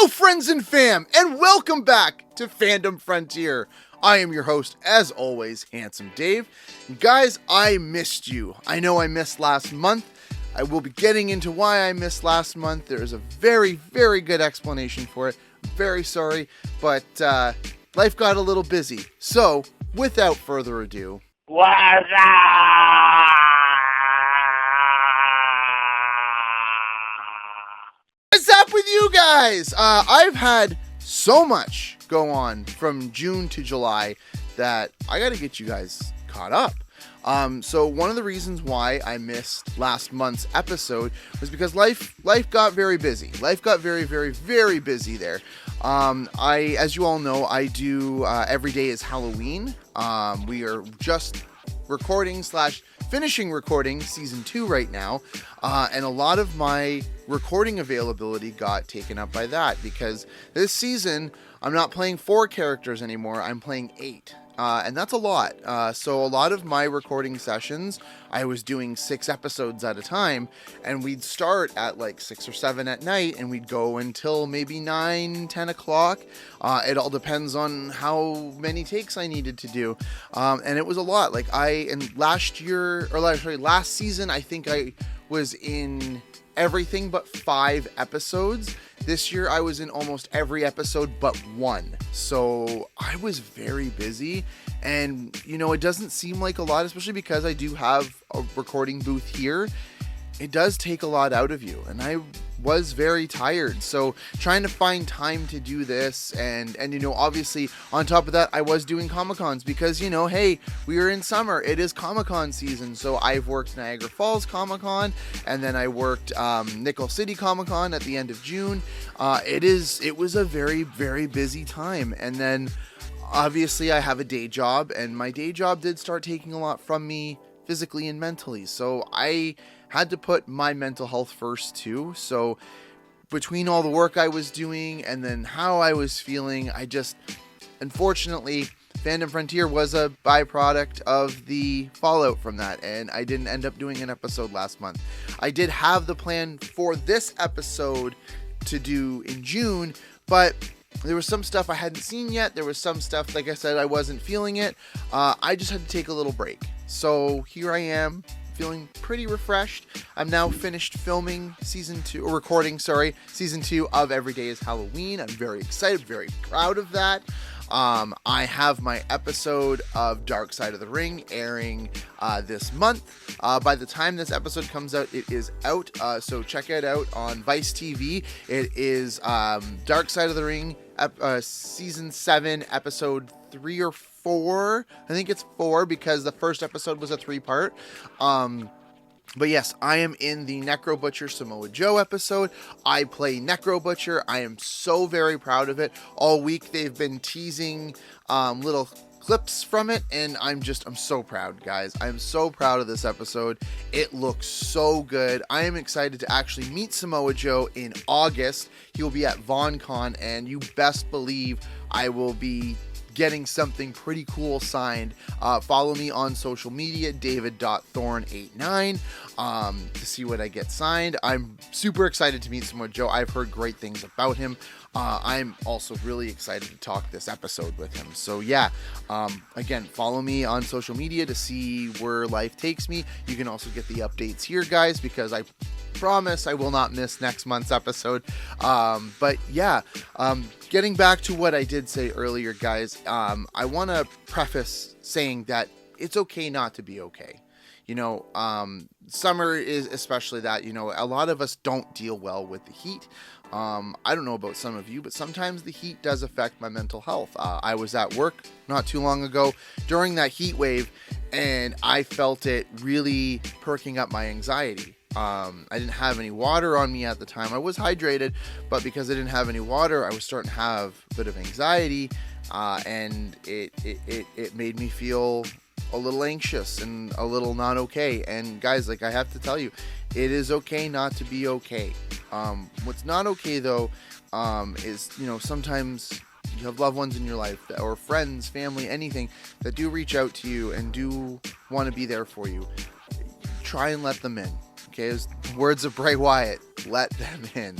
Hello, friends and fam, and welcome back to Fandom Frontier. I am your host, as always, Handsome Dave. And guys, I missed you. I know I missed last month. I will be getting into why I missed last month. There is a very, very good explanation for it. I'm very sorry, but life got a little busy. So, without further ado... What's up with you guys? I've had so much go on from June to July that I gotta get you guys caught up. So one of the reasons why I missed last month's episode was because life got very busy. Life got very, very, very busy there. As you all know, I do Every Day is Halloween. We are just finishing recording season 2 right now, and a lot of my recording availability got taken up by that because this season I'm not playing 4 characters anymore. I'm playing 8. And that's a lot. So a lot of my recording sessions, I was doing 6 episodes at a time, and we'd start at like 6 or 7 at night, and we'd go until maybe 9, 10 o'clock. It all depends on how many takes I needed to do. And it was a lot. Like last season, I think I was in everything but 5 episodes. This year I was in almost every episode but 1. So I was very busy, and it doesn't seem like a lot, especially because I do have a recording booth here. It does take a lot out of you, and I was very tired. So trying to find time to do this, and obviously on top of that, I was doing Comic-Cons because, hey, we are in summer. It is Comic-Con season. So I've worked Niagara Falls Comic-Con, and then I worked Nickel City Comic-Con at the end of June. It was a very, very busy time. And then obviously I have a day job, and my day job did start taking a lot from me physically and mentally. So I had to put my mental health first too. So between all the work I was doing and then how I was feeling, unfortunately, Fandom Frontier was a byproduct of the fallout from that, and I didn't end up doing an episode last month. I did have the plan for this episode to do in June, but there was some stuff I hadn't seen yet. There was some stuff, like I said, I wasn't feeling it. I just had to take a little break. So here I am, feeling pretty refreshed. I'm now finished recording season 2 of Every Day is Halloween. I'm very excited, very proud of that. I have my episode of Dark Side of the Ring airing this month. By the time this episode comes out, it is out. So check it out on Vice TV. It is Dark Side of the Ring season 7, episode 3 or 4. I think it's 4 because the first episode was a 3-part. But yes, I am in the Necro Butcher Samoa Joe episode. I play Necro Butcher. I am so very proud of it. All week they've been teasing little clips from it, and I'm so proud, guys. I'm so proud of this episode. It looks so good. I am excited to actually meet Samoa Joe in August. He will be at VonCon, and you best believe I will be getting something pretty cool signed. Follow me on social media, david.thorn89, to see what I get signed. I'm super excited to meet Samoa Joe. I've heard great things about him. I'm also really excited to talk this episode with him. So yeah, again, follow me on social media to see where life takes me. You can also get the updates here, guys, because I promise I will not miss next month's episode. But yeah, getting back to what I did say earlier, guys, I want to preface saying that it's okay not to be okay. Summer is especially that, a lot of us don't deal well with the heat. I don't know about some of you, but sometimes the heat does affect my mental health. I was at work not too long ago during that heat wave, and I felt it really perking up my anxiety. I didn't have any water on me at the time. I was hydrated, but because I didn't have any water, I was starting to have a bit of anxiety, and it made me feel a little anxious and a little not okay. And guys, like, I have to tell you, it is okay not to be okay. What's not okay though, is, sometimes you have loved ones in your life or friends, family, anything that do reach out to you and do want to be there for you. Try and let them in. Okay, as words of Bray Wyatt, let them in.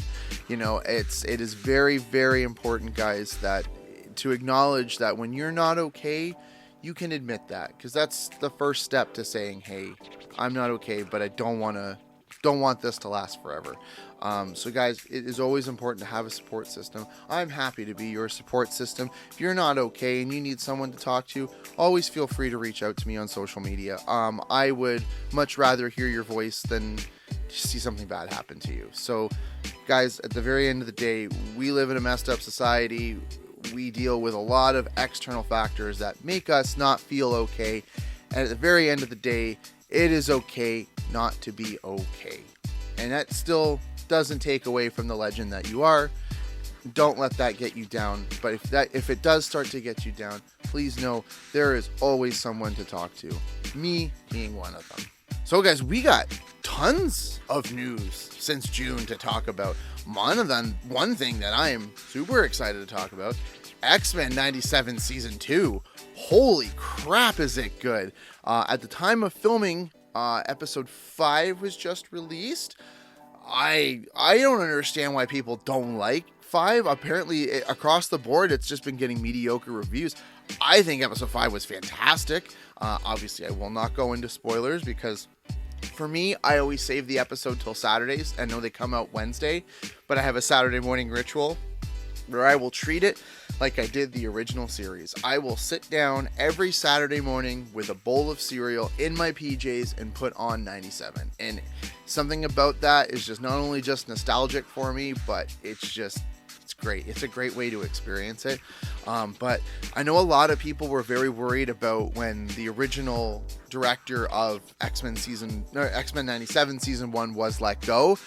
You know, it is very, very important, guys, that to acknowledge that when you're not okay, you can admit that, because that's the first step to saying, hey, I'm not okay, but I don't want this to last forever. So guys, it is always important to have a support system. I'm happy to be your support system. If you're not okay and you need someone to talk to, always feel free to reach out to me on social media. I would much rather hear your voice than see something bad happen to you. So guys, at the very end of the day, we live in a messed up society. We deal with a lot of external factors that make us not feel okay. And at the very end of the day, it is okay not to be okay. And that still doesn't take away from the legend that you are. Don't let that get you down. But if it does start to get you down, please know there is always someone to talk to. Me being one of them. So guys, we got tons of news since June to talk about. One thing that I am super excited to talk about, X-Men 97 Season 2. Holy crap, is it good. At the time of filming, episode 5 was just released. I don't understand why people don't like 5. Apparently, across the board, it's just been getting mediocre reviews. I think episode 5 was fantastic. Obviously, I will not go into spoilers because for me, I always save the episode till Saturdays. I know they come out Wednesday, but I have a Saturday morning ritual where I will treat it like I did the original series. I will sit down every Saturday morning with a bowl of cereal in my PJs and put on 97. And something about that is just not only just nostalgic for me, but it's great. It's a great way to experience it. But I know a lot of people were very worried about when the original director of X-Men 97 Season 1 was let go.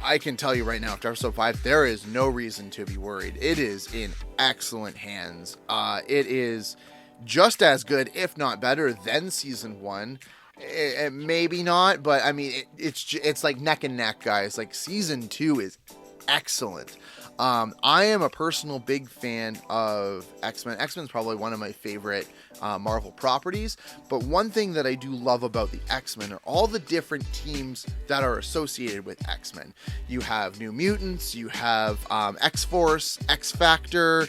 I can tell you right now, after episode 5, there is no reason to be worried. It is in excellent hands. It is just as good, if not better, than Season 1. Maybe not, but I mean, it's like neck and neck, guys. Like, Season 2 is excellent. I am a personal big fan of X-Men. X-Men is probably one of my favorite Marvel properties, but one thing that I do love about the X-Men are all the different teams that are associated with X-Men. You have New Mutants, you have X-Force, X-Factor,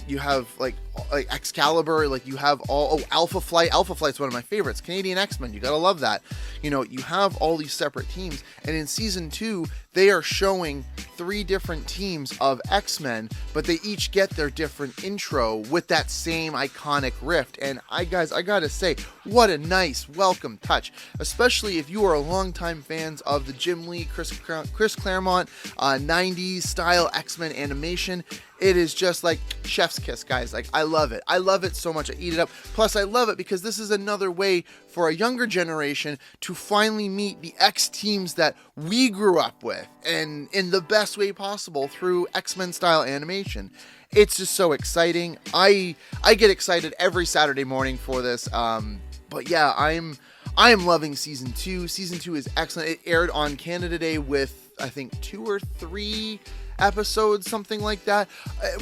you have like Excalibur, like you have Alpha Flight. Alpha Flight's one of my favorites. Canadian X-Men, you gotta love that. You know, you have all these separate teams, and in Season 2, they are showing 3 different teams of X-Men, but they each get their different intro with that same iconic rift. And I gotta say, what a nice welcome touch, especially if you are a longtime fans of the Jim Lee, Chris Claremont 90s style X-Men animation. It is just like chef's kiss, guys. Like, I love it. I love it so much. I eat it up. Plus, I love it because this is another way for a younger generation to finally meet the X teams that we grew up with, and in the best way possible through X-Men style animation. It's just so exciting. I get excited every Saturday morning for this. But yeah, I am loving Season 2. Season 2 is excellent. It aired on Canada Day with, I think, 2 or 3 episodes, something like that.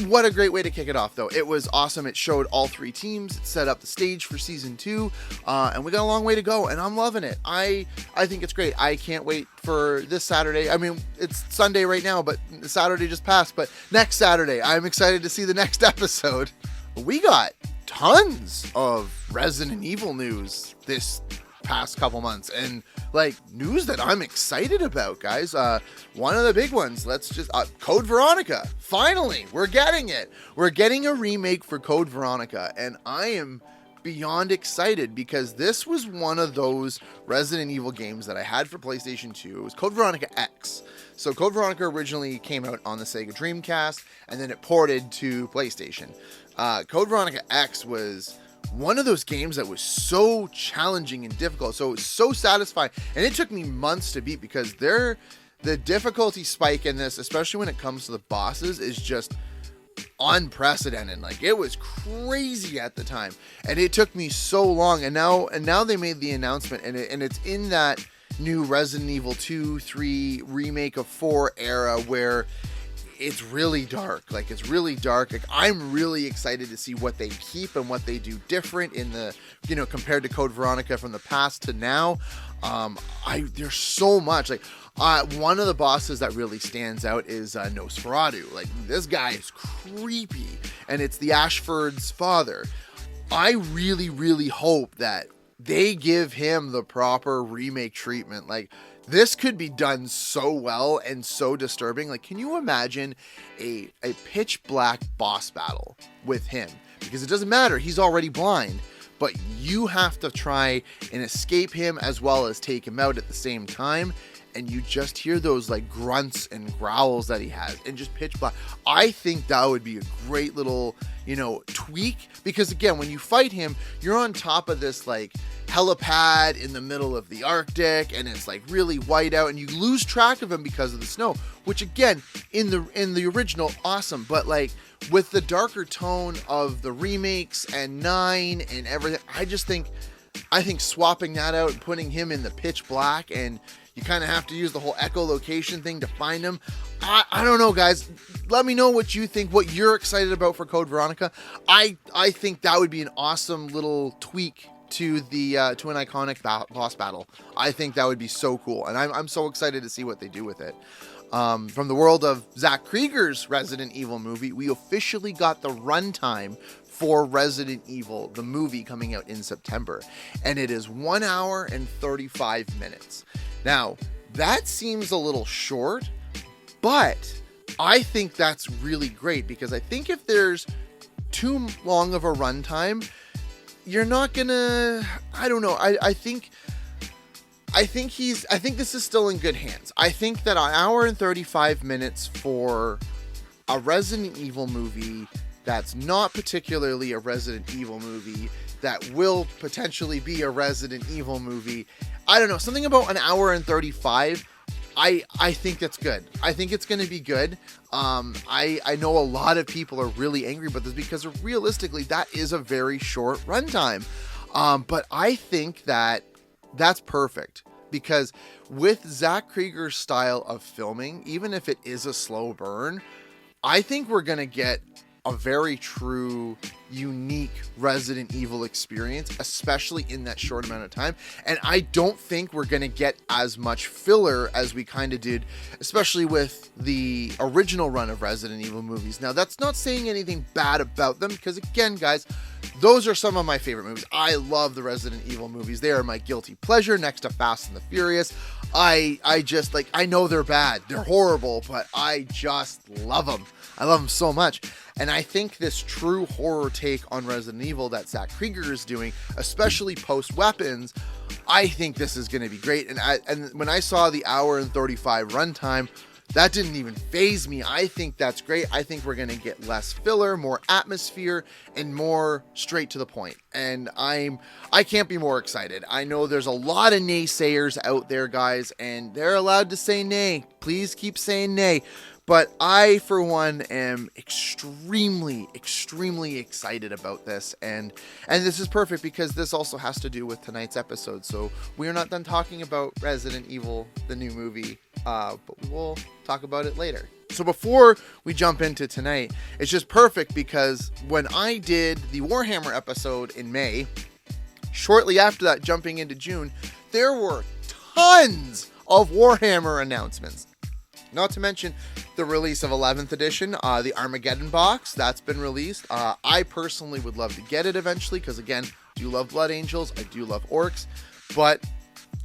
What a great way to kick it off, though. It was awesome. It showed all 3 teams. It set up the stage for Season 2, and we got a long way to go, and I'm loving it. I think it's great. I can't wait for this Saturday. I mean, it's Sunday right now, but Saturday just passed, but next Saturday, I'm excited to see the next episode. We got tons of Resident Evil news this past couple months, and like news that I'm excited about, guys. One of the big ones, Code Veronica. Finally, we're getting it. We're getting a remake for Code Veronica, and I am beyond excited because this was one of those Resident Evil games that I had for PlayStation 2. It was Code Veronica X. So Code Veronica originally came out on the Sega Dreamcast, and then it ported to PlayStation. Code Veronica X was one of those games that was so challenging and difficult, so it was so satisfying, and it took me months to beat because the difficulty spike in this, especially when it comes to the bosses, is just unprecedented. Like, it was crazy at the time, and it took me so long, and now they made the announcement, and it's in that new Resident Evil 2, 3 remake of 4 era where it's really dark. Like, it's really dark. Like, I'm really excited to see what they keep and what they do different in the, compared to Code Veronica from the past to now. There's so much. Like, one of the bosses that really stands out is Nosferatu. Like, this guy is creepy, and it's the Ashford's father. I really, really hope that they give him the proper remake treatment. Like, this could be done so well and so disturbing. Like, can you imagine a pitch black boss battle with him? Because it doesn't matter, he's already blind, but you have to try and escape him as well as take him out at the same time. And you just hear those like grunts and growls that he has, and just pitch black. I think that would be a great little, tweak, because again, when you fight him, you're on top of this like helipad in the middle of the Arctic, and it's like really white out, and you lose track of him because of the snow, which again, in the original, awesome. But like with the darker tone of the remakes and 9 and everything, I think swapping that out and putting him in the pitch black, and you kind of have to use the whole echolocation thing to find him. I don't know, guys. Let me know what you think, what you're excited about for Code Veronica. I think that would be an awesome little tweak to the to an iconic boss battle. I think that would be so cool, and I'm so excited to see what they do with it. From the world of Zach Krieger's Resident Evil movie, we officially got the runtime for Resident Evil, the movie, coming out in September, and it is 1 hour and 35 minutes. Now, that seems a little short, but I think that's really great, because I think if there's too long of a runtime, you're not gonna, I don't know, I think this is still in good hands. I think that an hour and 35 minutes for a Resident Evil movie that's not particularly a Resident Evil movie, that will potentially be a Resident Evil movie, I don't know, something about an hour and 35, I think that's good. I think it's going to be good. I know a lot of people are really angry about this, because realistically, that is a very short runtime. But I think that that's perfect, because with Zach Krieger's style of filming, even if it is a slow burn, I think we're going to get a very true, unique Resident Evil experience, especially in that short amount of time. And I don't think we're going to get as much filler as we kind of did, especially with the original run of Resident Evil movies. Now, that's not saying anything bad about them, because again, guys, those are some of my favorite movies. I love the Resident Evil movies. They are my guilty pleasure next to Fast and the Furious. I just, like, I know they're bad, they're horrible, but I just love them. I love them so much. And I think this true horror take on Resident Evil that Zach Krieger is doing, especially post-Weapons, I think this is going to be great. And when I saw the hour and 35 runtime, that didn't even faze me. I think that's great. I think we're going to get less filler, more atmosphere, and more straight to the point. And I can't be more excited. I know there's a lot of naysayers out there, guys, and they're allowed to say nay. Please keep saying nay. But I, for one, am extremely, extremely excited about this. And this is perfect, because this also has to do with tonight's episode. So we are not done talking about Resident Evil, the new movie, but we will talk about it later. So before we jump into tonight, it's just perfect, because when I did the Warhammer episode in May, shortly after that, jumping into June, there were tons of Warhammer announcements. Not to mention the release of 11th edition, the Armageddon box, that's been released. I personally would love to get it eventually, because again, I do love Blood Angels, I do love Orcs, but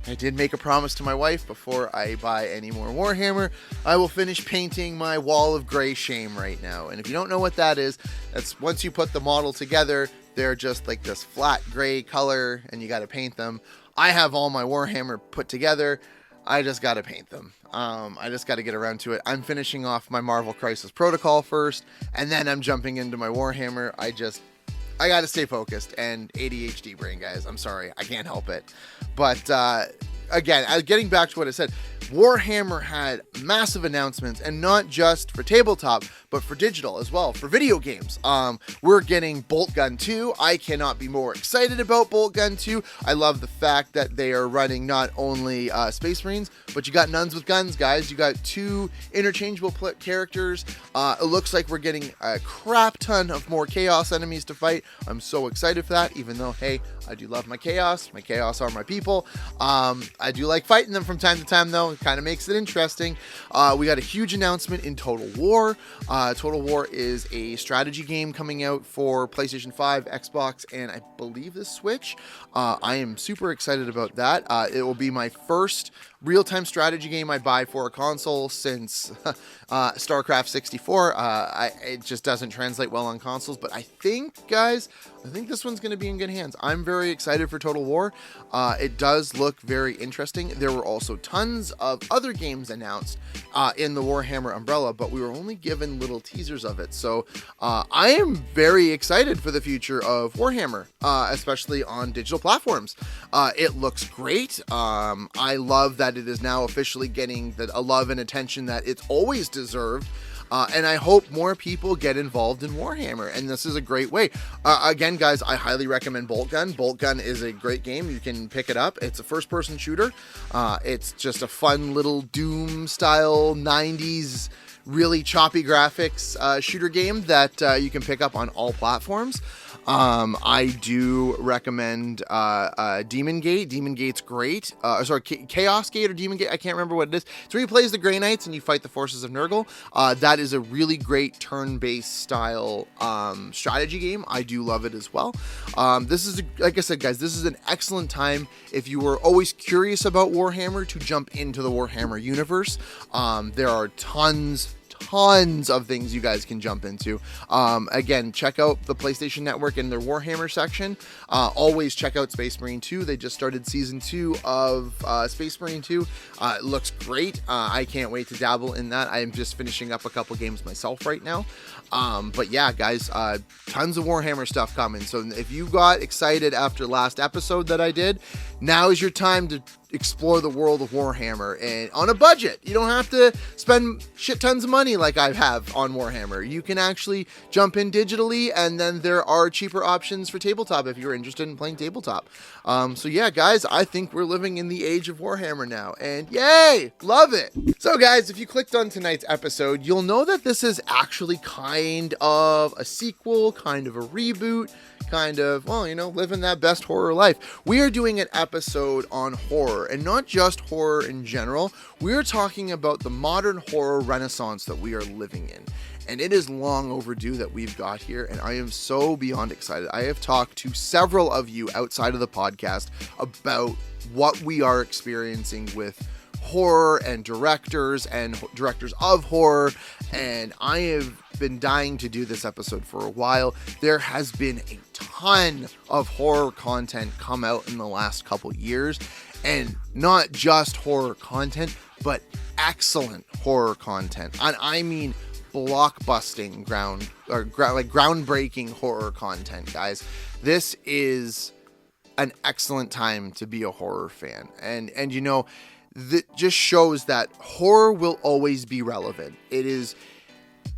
I did make a promise to my wife before I buy any more Warhammer. I will finish painting my Wall of Grey Shame right now. And if you don't know what that is, that's once you put the model together, they're just like this flat gray color, and you got to paint them. I have all my Warhammer put together. I just got to paint them. I just got to get around to it. I'm finishing off my Marvel Crisis Protocol first, and then I'm jumping into my Warhammer. I got to stay focused, and ADHD brain, guys. I'm sorry. I can't help it. But again, getting back to what I said, Warhammer had massive announcements, and not just for tabletop, but for digital as well, for video games. We're getting Bolt Gun 2. I cannot be more excited about Bolt Gun 2. I love the fact that they are running not only Space Marines, but you got nuns with guns, guys. You got 2 interchangeable characters. It looks like we're getting a crap ton of more Chaos enemies to fight. I'm so excited for that, even though, hey, I do love my Chaos. My Chaos are my people. I do like fighting them from time to time, though. It kind of makes it interesting. We got a huge announcement in Total War. Total War is a strategy game coming out for PlayStation 5, Xbox, and I believe the Switch. I am super excited about that. It will be my first real-time strategy game I buy for a console since StarCraft 64. It just doesn't translate well on consoles, but I think, guys, this one's going to be in good hands. I'm very excited for Total War. It does look very interesting. There were also tons of other games announced in the Warhammer umbrella, but we were only given little teasers of it. So I am very excited for the future of Warhammer, especially on digital platforms. It looks great. I love that it is now officially getting a love and attention that it's always deserved. And I hope more people get involved in Warhammer, and this is a great way. Again, guys, I highly recommend Bolt Gun. Bolt Gun is a great game. You can pick it up. It's a first-person shooter. It's just a fun little Doom-style 90s, really choppy graphics shooter game that you can pick up on all platforms. I do recommend Demon Gate. Demon Gate's great. Chaos Gate or Demon Gate. I can't remember what it is. It's where you play as the Grey Knights and you fight the forces of Nurgle. That is a really great turn-based style strategy game. I do love it as well. This is, like I said, guys, this is an excellent time if you were always curious about Warhammer to jump into the Warhammer universe. There are tons of things you guys can jump into. Again, check out the PlayStation Network in their Warhammer section. Always check out Space Marine 2. They just started season 2 of Space Marine 2. It looks great. I can't wait to dabble in that. I am just finishing up a couple games myself right now. But yeah, guys, tons of Warhammer stuff coming. So if you got excited after last episode that I did, now is your time to explore the world of Warhammer, and on a budget. You don't have to spend shit tons of money like I have on Warhammer. You can actually jump in digitally, and then there are cheaper options for tabletop if you're interested in playing tabletop. So yeah, guys, I think we're living in the age of Warhammer now, and yay, love it. So guys, if you clicked on tonight's episode, you'll know that this is actually kind of a sequel, kind of a reboot, kind of, well, you know, living that best horror life. We are doing an episode on horror, and not just horror in general. We're talking about the modern horror renaissance that we are living in. And it is long overdue that we've got here, and I am so beyond excited. I have talked to several of you outside of the podcast about what we are experiencing with horror and directors of horror, and I have been dying to do this episode for a while. There has been a ton of horror content come out in the last couple years, and not just horror content, but excellent horror content. And I mean blockbusting groundbreaking horror content, guys. This is an excellent time to be a horror fan, and you know, that just shows that horror will always be relevant. It is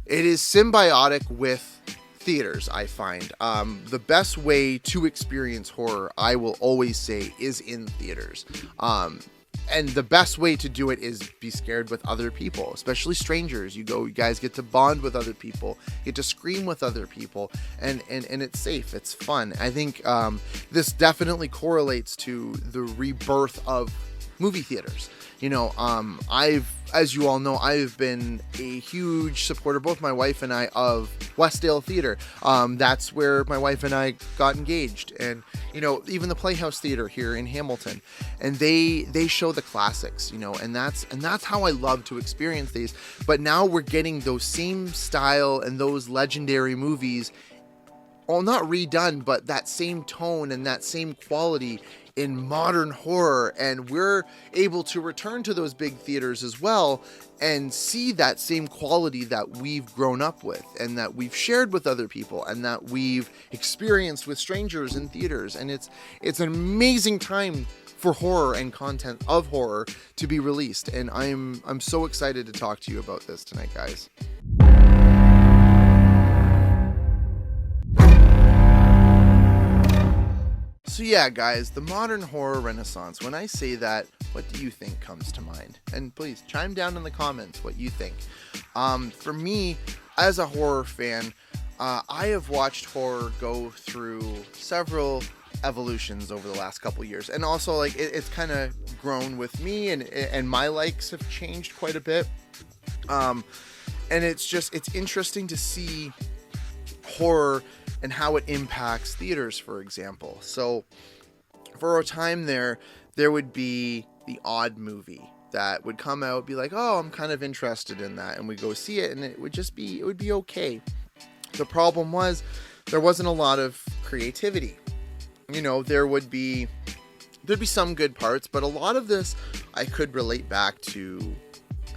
symbiotic with theaters, I find. The best way to experience horror, I will always say, is in theaters. And the best way to do it is be scared with other people, especially strangers. You guys get to bond with other people, get to scream with other people, and it's safe, it's fun. I think this definitely correlates to the rebirth of movie theaters. You know, as you all know, I've been a huge supporter, both my wife and I, of Westdale Theater. That's where my wife and I got engaged, and you know, even the Playhouse Theater here in Hamilton, and they show the classics, you know, and that's how I love to experience these. But now we're getting those same style and those legendary movies, well, not redone, but that same tone and that same quality in modern horror, and we're able to return to those big theaters as well and see that same quality that we've grown up with and that we've shared with other people and that we've experienced with strangers in theaters. And it's an amazing time for horror and content of horror to be released. And I'm so excited to talk to you about this tonight, guys. So yeah, guys, the modern horror renaissance. When I say that, what do you think comes to mind? And please chime down in the comments what you think. For me, as a horror fan, I have watched horror go through several evolutions over the last couple years, and also like it's kind of grown with me, and my likes have changed quite a bit. And it's interesting to see horror and how it impacts theaters, for example. So for a time there would be the odd movie that would come out, be like, oh, I'm kind of interested in that, and we go see it, and it would be okay. The problem was there wasn't a lot of creativity. You know, there'd be some good parts, but a lot of this I could relate back to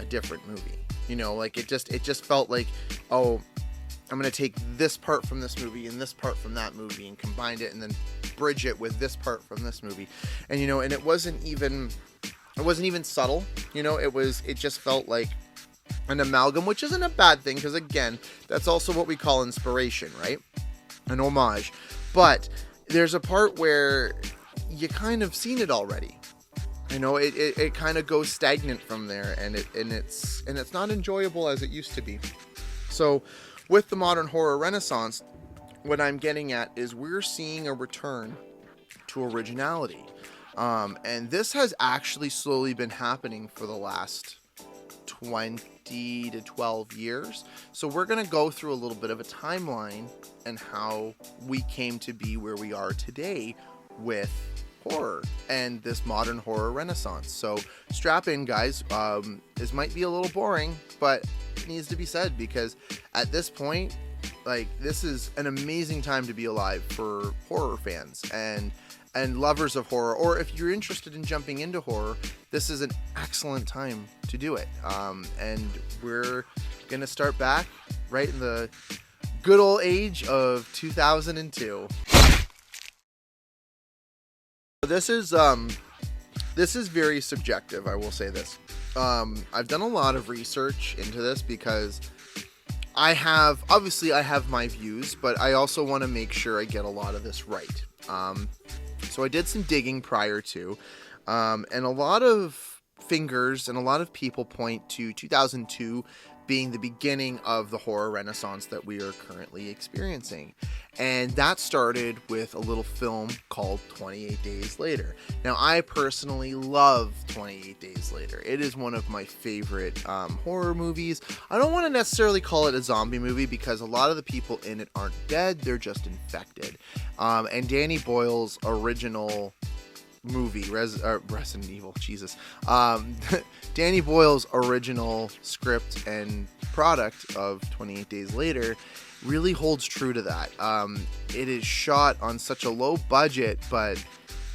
a different movie. You know, like it just felt like, oh, I'm going to take this part from this movie and this part from that movie and combine it and then bridge it with this part from this movie. And, you know, and it wasn't even subtle, you know, it just felt like an amalgam, which isn't a bad thing, because again, that's also what we call inspiration, right? An homage. But there's a part where you kind of seen it already. You know, it kind of goes stagnant from there, and it's not enjoyable as it used to be. So with the modern horror renaissance, what I'm getting at is we're seeing a return to originality. And this has actually slowly been happening for the last 20 to 12 years. So we're going to go through a little bit of a timeline and how we came to be where we are today with horror and this modern horror renaissance. So strap in, guys. This might be a little boring, but it needs to be said, because at this point, like, this is an amazing time to be alive for horror fans and lovers of horror, or if you're interested in jumping into horror, this is an excellent time to do it. And we're gonna start back right in the good old age of 2002. This is very subjective, I will say this. I've done a lot of research into this because I have my views, but I also want to make sure I get a lot of this right. So I did some digging prior to, and a lot of fingers and a lot of people point to 2002 being the beginning of the horror renaissance that we are currently experiencing. And that started with a little film called 28 Days Later. Now, I personally love 28 Days Later. It is one of my favorite horror movies. I don't want to necessarily call it a zombie movie, because a lot of the people in it aren't dead, they're just infected. And Danny Boyle's original movie, Resident Evil, Jesus. Danny Boyle's original script and product of 28 Days Later really holds true to that. It is shot on such a low budget, but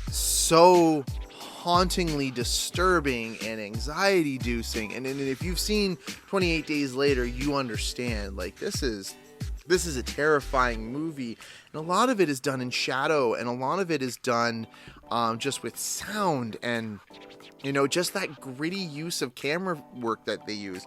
so hauntingly disturbing and anxiety-inducing. And if you've seen 28 Days Later, you understand, like, this is a terrifying movie, and a lot of it is done in shadow, and a lot of it is done just with sound, and, you know, just that gritty use of camera work that they use.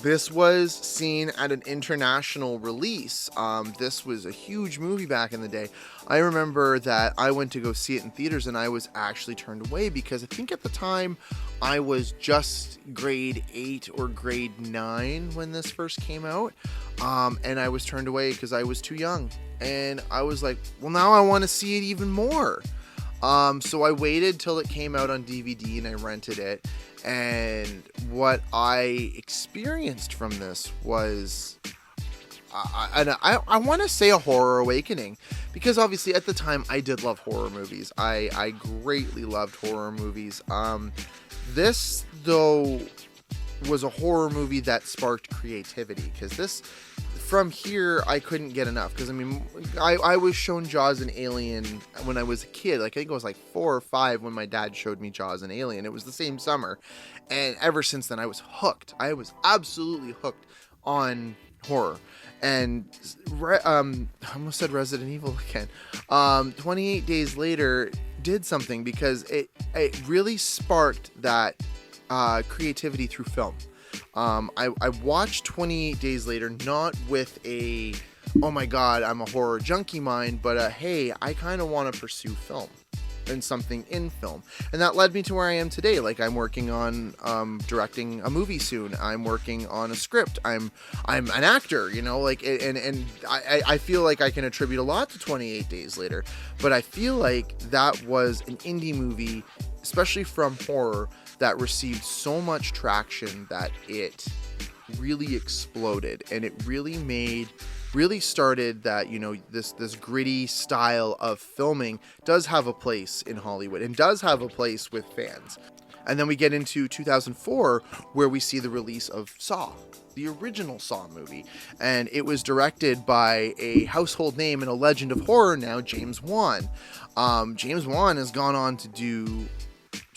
This was seen at an international release. This was a huge movie back in the day. I remember that I went to go see it in theaters, and I was actually turned away because I think at the time I was just grade 8 or grade 9 when this first came out. And I was turned away because I was too young. And I was like, well, now I want to see it even more. So I waited till it came out on DVD and I rented it. And what I experienced from this was, I want to say, a horror awakening, because obviously at the time I did love horror movies. I greatly loved horror movies. This, though, was a horror movie that sparked creativity, because this, from here, I couldn't get enough. Because, I mean, I was shown Jaws and Alien when I was a kid. Like, I think I was like 4 or 5 when my dad showed me Jaws and Alien. It was the same summer. And ever since then, I was hooked. I was absolutely hooked on horror. And I almost said Resident Evil again. 28 Days Later did something, because it really sparked that creativity through film. I watched 28 Days Later not with a, oh my god, I'm a horror junkie mind, but hey, I kind of want to pursue film and something in film. And that led me to where I am today. Like, I'm working on directing a movie soon. I'm working on a script. I'm an actor, you know, like, and I feel like I can attribute a lot to 28 Days Later, but I feel like that was an indie movie, especially from horror, that received so much traction that it really exploded, and it really started that, you know, this gritty style of filming does have a place in Hollywood and does have a place with fans. And then we get into 2004, where we see the release of Saw, the original Saw movie, and it was directed by a household name and a legend of horror now, James Wan. James Wan has gone on to do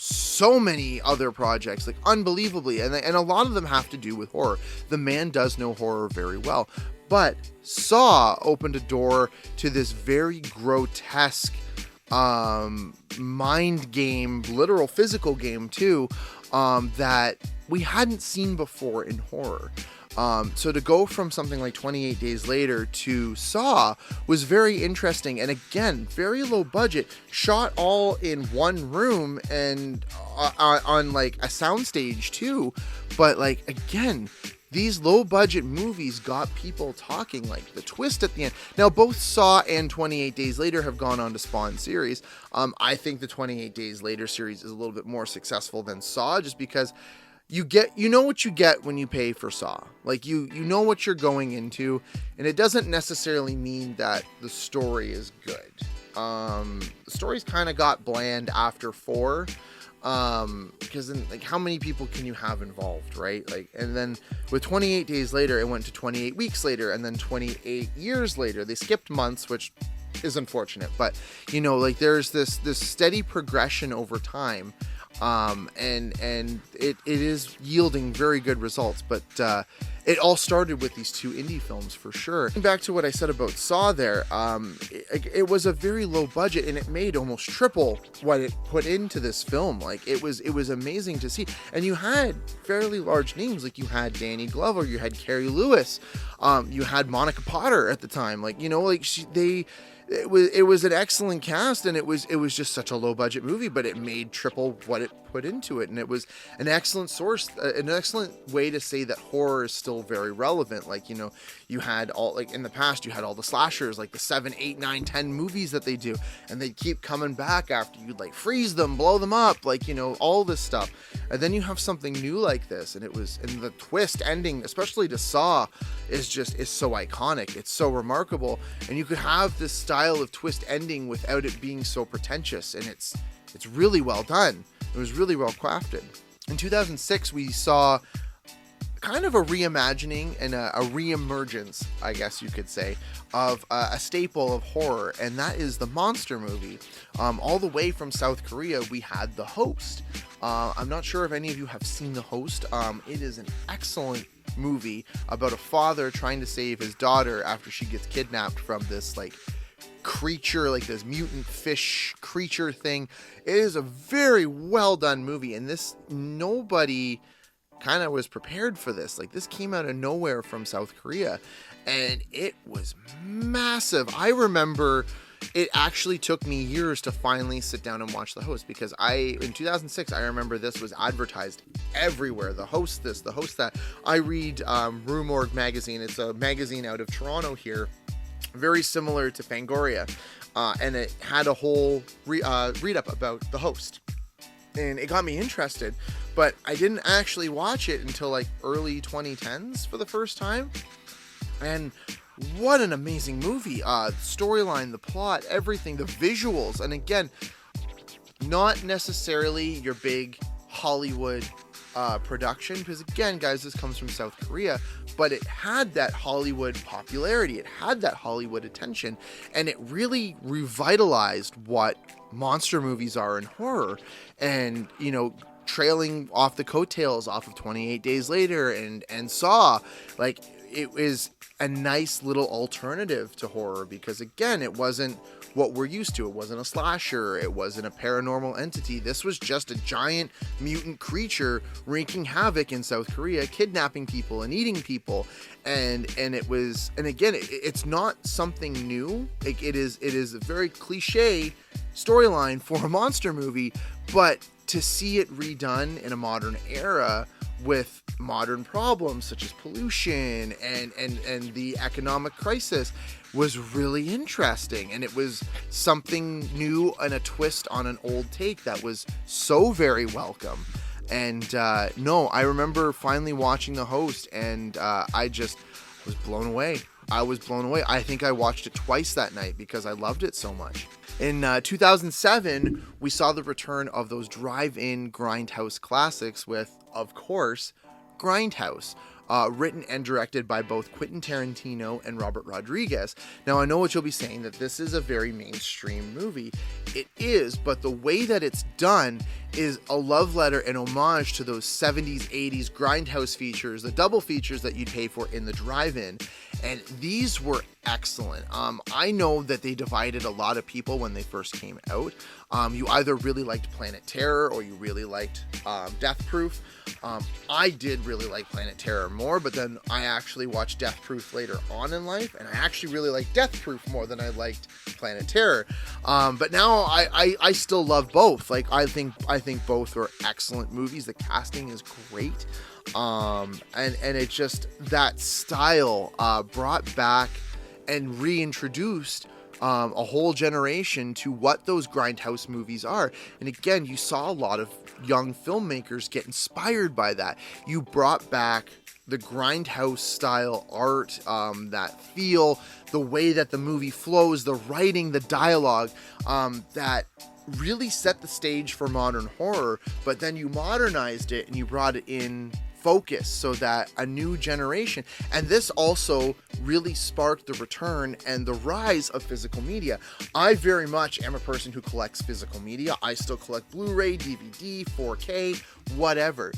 so many other projects, like, unbelievably, and a lot of them have to do with horror. The man does know horror very well, but Saw opened a door to this very grotesque mind game, literal physical game too, that we hadn't seen before in horror. So to go from something like 28 Days Later to Saw was very interesting, and again, very low budget, shot all in one room and on like a soundstage too. But like, again, these low budget movies got people talking, like the twist at the end. Now, both Saw and 28 Days Later have gone on to spawn series. I think the 28 Days Later series is a little bit more successful than Saw, just because you know what you get when you pay for Saw. Like, you know what you're going into, and it doesn't necessarily mean that the story is good. The story's kind of got bland after 4, because then, like, how many people can you have involved, right? Like, and then with 28 Days Later, it went to 28 weeks later, and then 28 years later. They skipped months, which is unfortunate, but, you know, like, there's this steady progression over time. And it is yielding very good results, but it all started with these 2 indie films for sure. Back to what I said about Saw there, it was a very low budget, and it made almost triple what it put into this film. Like, it was amazing to see, and you had fairly large names, like you had Danny Glover, you had Carrie Lewis, you had Monica Potter at the time, like, you know, like it was an excellent cast, and it was just such a low budget movie, but it made triple what it put into it, and it was an excellent source, an excellent way to say that horror is still very relevant. Like, you know, you had all, like, in the past, you had all the slashers, like the 7, 8, 9, 10 movies that they do, and they keep coming back after you, like, freeze them, blow them up, like, you know, all this stuff. And then you have something new like this, and the twist ending, especially to Saw, is so iconic. It's so remarkable, and you could have this style of twist ending without it being so pretentious, and it's really well done. It was really well crafted. In 2006, we saw kind of a reimagining and a reemergence, I guess you could say, of a staple of horror, and that is the monster movie. All the way from South Korea, we had The Host. I'm not sure if any of you have seen The Host. It is an excellent movie about a father trying to save his daughter after she gets kidnapped from this, like, creature, like this mutant fish creature thing. It is a very well done movie, and nobody kind of was prepared for this. Like, this came out of nowhere from South Korea, and it was massive. I remember it actually took me years to finally sit down and watch The Host, because in 2006, I remember this was advertised everywhere. The Host this, The Host that. I read Rue Morgue magazine. It's a magazine out of Toronto here, very similar to Fangoria, and it had a whole read-up about The Host, and it got me interested, but I didn't actually watch it until like early 2010s for the first time. And what an amazing movie. Storyline, the plot, everything, the visuals, and again, not necessarily your big Hollywood production, because again, guys, this comes from South Korea, but it had that Hollywood popularity, it had that Hollywood attention, and it really revitalized what monster movies are in horror. And, you know, trailing off the coattails off of 28 Days Later and Saw, like, it was a nice little alternative to horror, because again, it wasn't what we're used to. It wasn't a slasher, it wasn't a paranormal entity. This was just a giant mutant creature wreaking havoc in South Korea, kidnapping people and eating people. And again, it's not something new. It is a very cliche storyline for a monster movie, but to see it redone in a modern era with modern problems such as pollution and the economic crisis was really interesting. And it was something new and a twist on an old take that was so very welcome. And I remember finally watching The Host, and I just was blown away. I think I watched it twice that night because I loved it so much. In 2007, we saw the return of those drive-in Grindhouse classics with, of course, Grindhouse, written and directed by both Quentin Tarantino and Robert Rodriguez. Now, I know what you'll be saying, that this is a very mainstream movie. It is, but the way that it's done is a love letter and homage to those 70s, 80s Grindhouse features, the double features that you'd pay for in the drive-in. And these were excellent. I know that they divided a lot of people when they first came out. You either really liked Planet Terror or you really liked Death Proof. I did really like Planet Terror more, but then I actually watched Death Proof later on in life, and I actually really liked Death Proof more than I liked Planet Terror. But now I still love both. Like, I think both are excellent movies. The casting is great. And it just, that style brought back and reintroduced a whole generation to what those Grindhouse movies are. And again, you saw a lot of young filmmakers get inspired by that. You brought back the Grindhouse style art, that feel, the way that the movie flows, the writing, the dialogue, that really set the stage for modern horror. But then you modernized it and you brought it in focus so that a new generation, and this also really sparked the return and the rise of physical media. I very much am a person who collects physical media. I still collect Blu-ray, DVD, 4K, whatever.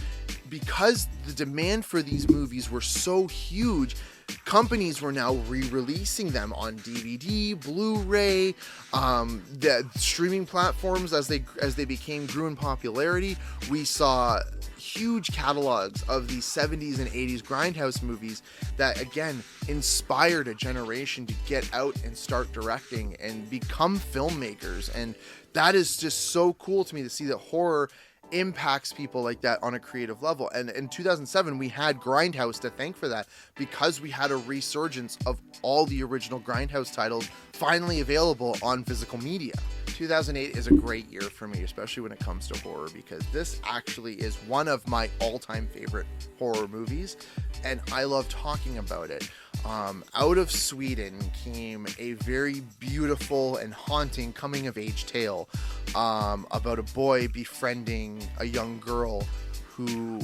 Because the demand for these movies were so huge, companies were now re-releasing them on DVD, Blu-ray, the streaming platforms as they grew in popularity. We saw huge catalogs of the 70s and 80s Grindhouse movies that, again, inspired a generation to get out and start directing and become filmmakers. And that is just so cool to me to see that horror impacts people like that on a creative level. And in 2007, we had Grindhouse to thank for that, because we had a resurgence of all the original Grindhouse titles finally available on physical media. 2008 is a great year for me, especially when it comes to horror, because this actually is one of my all-time favorite horror movies, and I love talking about it. Out of Sweden came a very beautiful and haunting coming-of-age tale about a boy befriending a young girl who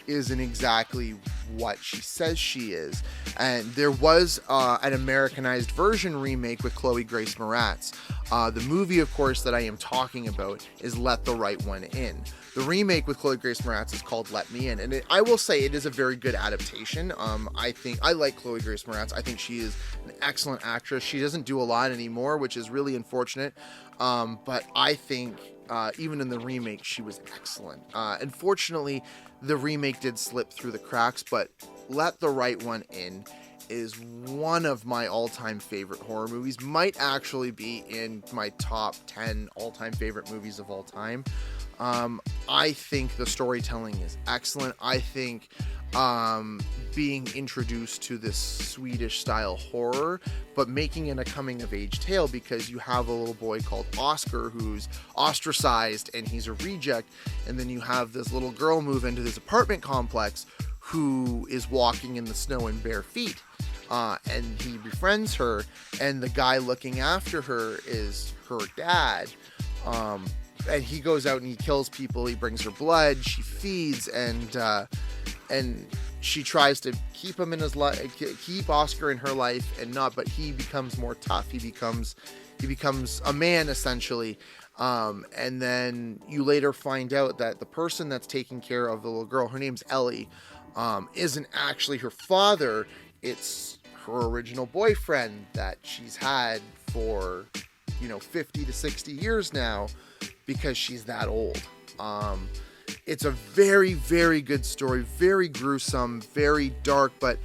isn't exactly what she says she is. And there was an Americanized version remake with Chloe Grace Moretz. The movie, of course, that I am talking about is Let the Right One In. The remake with Chloe Grace Moretz is called Let Me In, and I will say it is a very good adaptation. I like Chloe Grace Moretz. I think she is an excellent actress. She doesn't do a lot anymore, which is really unfortunate, but I think even in the remake, she was excellent. Unfortunately, the remake did slip through the cracks, but Let the Right One In is one of my all-time favorite horror movies. Might actually be in my top 10 all-time favorite movies of all time. I think the storytelling is excellent. I think being introduced to this Swedish style horror, but making it a coming of age tale, because you have a little boy called Oscar who's ostracized and he's a reject, and then you have this little girl move into this apartment complex who is walking in the snow in bare feet. And he befriends her, and the guy looking after her is her dad. And he goes out and he kills people. He brings her blood. She feeds, and she tries to keep him in his life, keep Oscar in her life, and not. But he becomes more tough. He becomes a man, essentially. And then you later find out that the person that's taking care of the little girl, her name's Ellie, isn't actually her father. It's her original boyfriend that she's had for 50 to 60 years now because she's that old. It's a very, very good story, very gruesome, very dark, but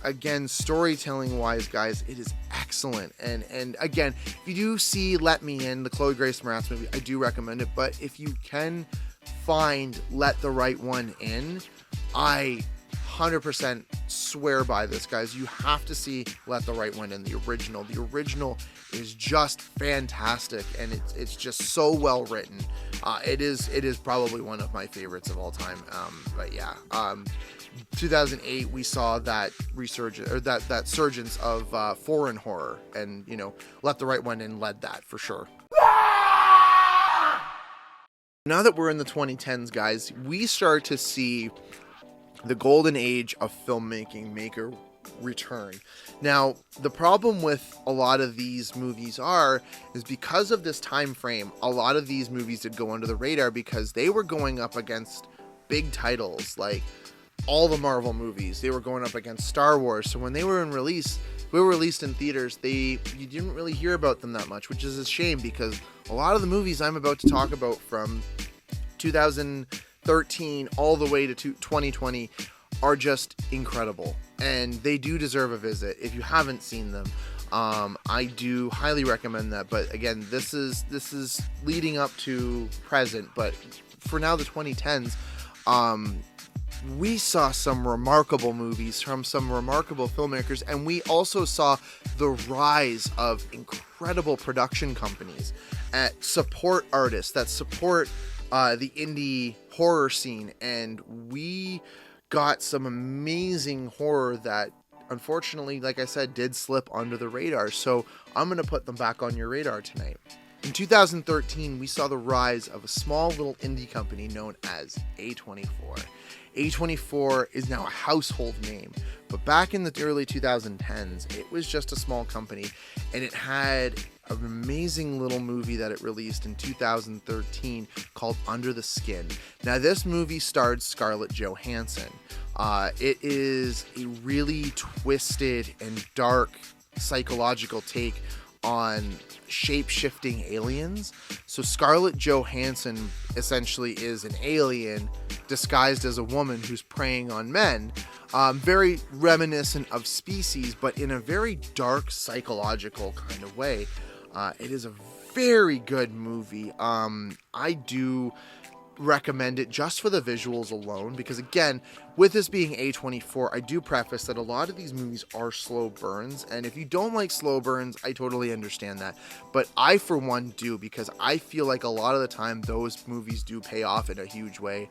again, storytelling wise, guys, it is excellent. And again, if you do see Let Me In, the Chloe Grace Moretz movie, I do recommend it. But if you can find Let the Right One In, I 100% swear by this, guys. You have to see Let the Right One In, the original. The original is just fantastic, and it's just so well written. It is probably one of my favorites of all time. But yeah, 2008 we saw that resurgence, or that surgence of foreign horror, and Let the Right One In led that for sure. Now that we're in the 2010s, guys, we start to see the golden age of filmmaking make a return. Now, the problem with a lot of these movies is because of this time frame, a lot of these movies did go under the radar because they were going up against big titles like all the Marvel movies. They were going up against Star Wars. So when they were released in theaters, you didn't really hear about them that much, which is a shame because a lot of the movies I'm about to talk about from 2013 all the way to 2020 are just incredible, and they do deserve a visit. If you haven't seen them, I do highly recommend that. But again, this is leading up to present, but for now, the 2010s, we saw some remarkable movies from some remarkable filmmakers, and we also saw the rise of incredible production companies at support artists that support the indie horror scene, and we got some amazing horror that unfortunately, like I said, did slip under the radar. So I'm going to put them back on your radar tonight. In 2013, we saw the rise of a small little indie company known as A24. A24 is now a household name, but back in the early 2010s, it was just a small company, and it had an amazing little movie that it released in 2013 called Under the Skin. Now, this movie starred Scarlett Johansson. It is a really twisted and dark psychological take on shape-shifting aliens. So Scarlett Johansson essentially is an alien disguised as a woman who's preying on men. Very reminiscent of Species, but in a very dark psychological kind of way. It is a very good movie. I do recommend it just for the visuals alone, because again, with this being A24, I do preface that a lot of these movies are slow burns, and if you don't like slow burns, I totally understand that, but I for one do, because I feel like a lot of the time those movies do pay off in a huge way.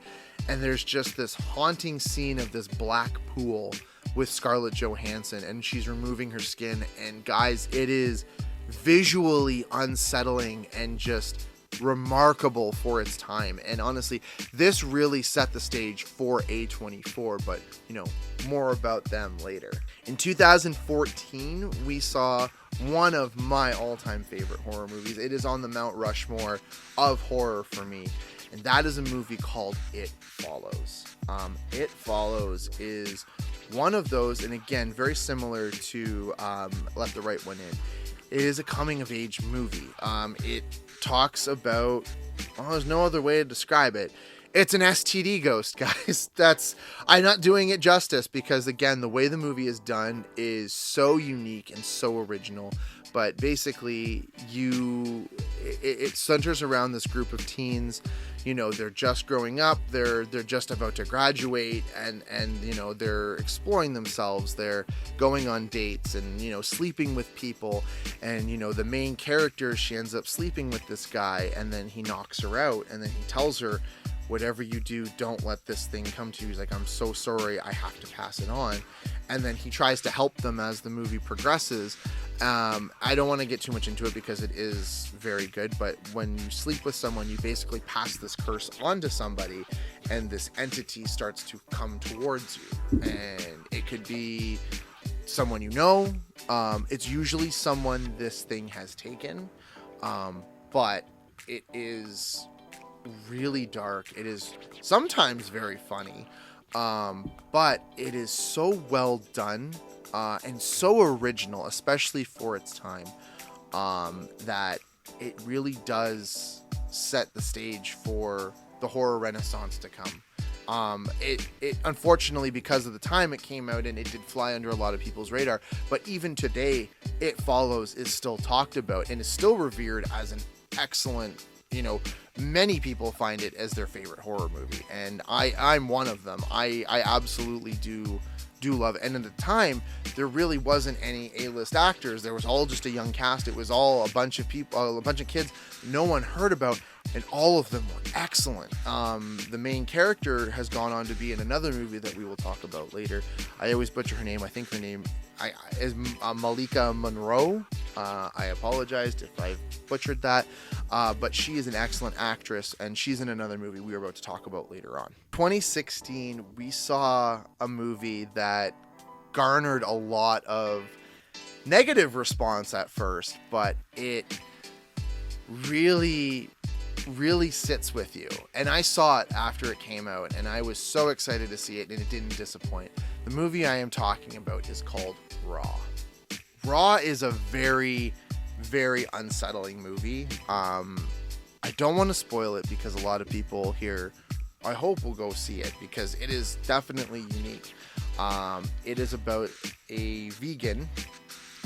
And there's just this haunting scene of this black pool with Scarlett Johansson, and she's removing her skin, and guys, it is visually unsettling and just remarkable for its time. And honestly, this really set the stage for A24, but more about them later. In 2014, we saw one of my all-time favorite horror movies. It is on the Mount Rushmore of horror for me, and that is a movie called It Follows. It Follows is one of those, and again, very similar to Let the Right One In. It is a coming-of-age movie. It talks about, there's no other way to describe it. It's an STD ghost, guys. I'm not doing it justice because, again, the way the movie is done is so unique and so original. But basically, it centers around this group of teens. They're just growing up. They're just about to graduate, and they're exploring themselves. They're going on dates and sleeping with people. And the main character, she ends up sleeping with this guy, and then he knocks her out, and then he tells her, whatever you do, don't let this thing come to you. He's like, I'm so sorry, I have to pass it on. And then he tries to help them as the movie progresses. I don't want to get too much into it because it is very good, but when you sleep with someone, you basically pass this curse on to somebody, and this entity starts to come towards you. And it could be someone it's usually someone this thing has taken, but it is really dark. It is sometimes very funny, but it is so well done and so original, especially for its time, that it really does set the stage for the horror renaissance to come. It unfortunately, because of the time it came out, and it did fly under a lot of people's radar, but even today, It Follows is still talked about and is still revered as an excellent, many people find it as their favorite horror movie, and I'm one of them. I absolutely do love it. And at the time, there really wasn't any A-list actors. There was all just a young cast. It was all a bunch of people, a bunch of kids no one heard about, and all of them were excellent. The main character has gone on to be in another movie that we will talk about later. I always butcher her name. I think her name is Malika Monroe. I apologized if I butchered that, but she is an excellent actress, and she's in another movie we are about to talk about later on. 2016, we saw a movie that garnered a lot of negative response at first, but it really sits with you. And I saw it after it came out, and I was so excited to see it, and it didn't disappoint. The movie I am talking about is called Raw. Raw is a very, very unsettling movie. I don't want to spoil it because a lot of people here, I hope, will go see it because it is definitely unique. It is about a vegan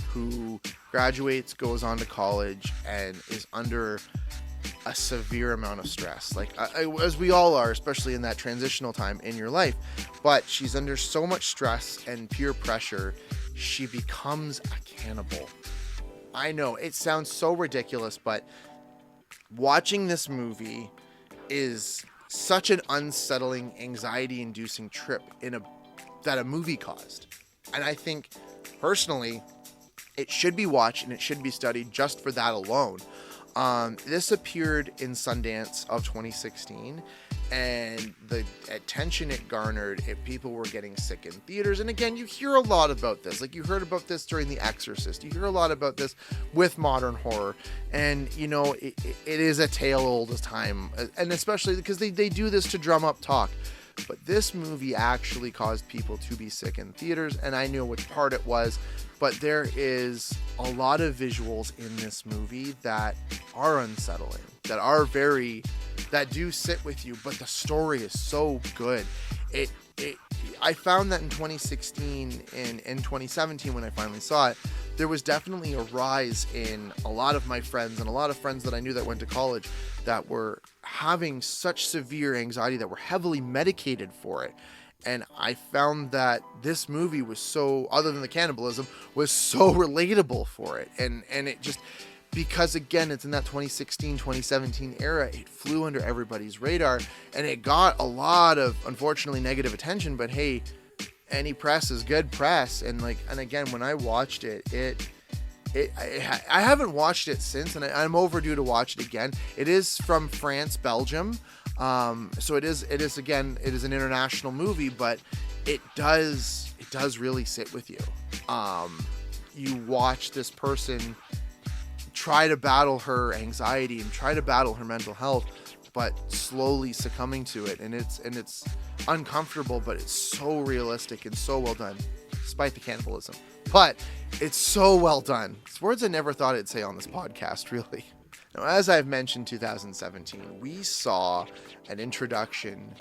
who graduates, goes on to college, and is under a severe amount of stress, like as we all are, especially in that transitional time in your life. But she's under so much stress and peer pressure, she becomes a cannibal. I know it sounds so ridiculous, but watching this movie is such an unsettling, anxiety-inducing trip that a movie caused. And I think personally, it should be watched and it should be studied just for that alone. This appeared in Sundance of 2016, and the attention it garnered, people were getting sick in theaters. And again, you hear a lot about this. Like, you heard about this during The Exorcist. You hear a lot about this with modern horror. And, it is a tale old as time. And especially because they do this to drum up talk. But this movie actually caused people to be sick in theaters, and I knew which part it was. But there is a lot of visuals in this movie that are unsettling, that do sit with you, but the story is so good. I found that in 2016 and in 2017 when I finally saw it, there was definitely a rise in a lot of my friends and a lot of friends that I knew that went to college that were having such severe anxiety that were heavily medicated for it. And I found that this movie was so, other than the cannibalism, was so relatable for it. And it just, because again, it's in that 2016, 2017 era, it flew under everybody's radar, and it got a lot of, unfortunately, negative attention. But hey, any press is good press. And again, when I watched it, I haven't watched it since, and I'm overdue to watch it again. It is from France, Belgium. So it is an international movie, but it does really sit with you. You watch this person try to battle her anxiety and try to battle her mental health, but slowly succumbing to it. And it's uncomfortable, but it's so realistic and so well done, despite the cannibalism. But it's so well done. It's words I never thought I'd say on this podcast, really. Now, as I've mentioned, 2017, we saw an introduction,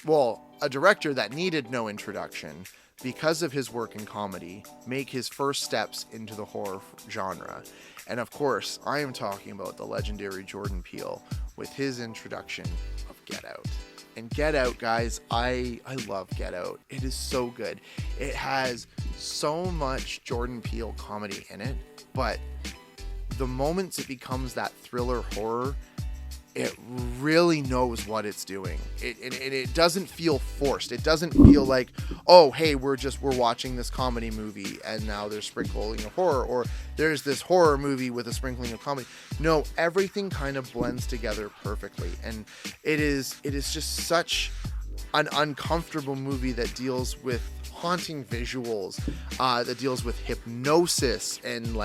a director that needed no introduction because of his work in comedy, make his first steps into the horror genre. And of course, I am talking about the legendary Jordan Peele with his introduction of Get Out. And Get Out, guys, I love Get Out. It is so good. It has so much Jordan Peele comedy in it, but the moments it becomes that thriller horror, it really knows what it's doing. It doesn't feel forced. It doesn't feel like, oh, hey, we're watching this comedy movie and now there's sprinkling of horror, or there's this horror movie with a sprinkling of comedy. No, everything kind of blends together perfectly, and it is just such an uncomfortable movie that deals with haunting visuals, that deals with hypnosis and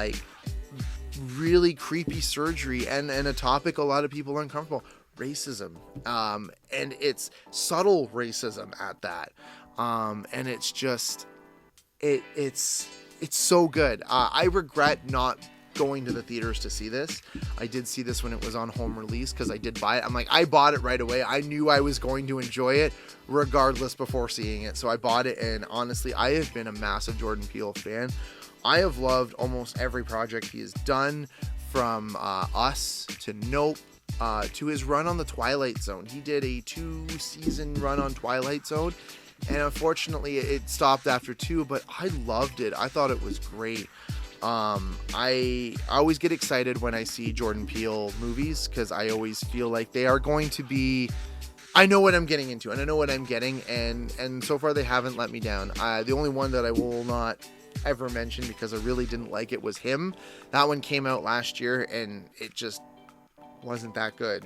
really creepy surgery and a topic a lot of people are uncomfortable, racism, and it's subtle racism at that, and it's just it's so good. I regret not going to the theaters to see this. I did see this when it was on home release because I did buy it. I'm like, I bought it right away. I knew I was going to enjoy it regardless before seeing it. So I bought it, and honestly, I have been a massive Jordan Peele fan. I have loved almost every project he has done, from Us to Nope, to his run on the Twilight Zone. He did a 2-season run on Twilight Zone, and unfortunately it stopped after 2, but I loved it. I thought it was great. I always get excited when I see Jordan Peele movies because I always feel like they are going to be, I know what I'm getting into and I know what I'm getting, and so far they haven't let me down. The only one that I will not ever mention because I really didn't like it was Him. That one came out last year and it just wasn't that good.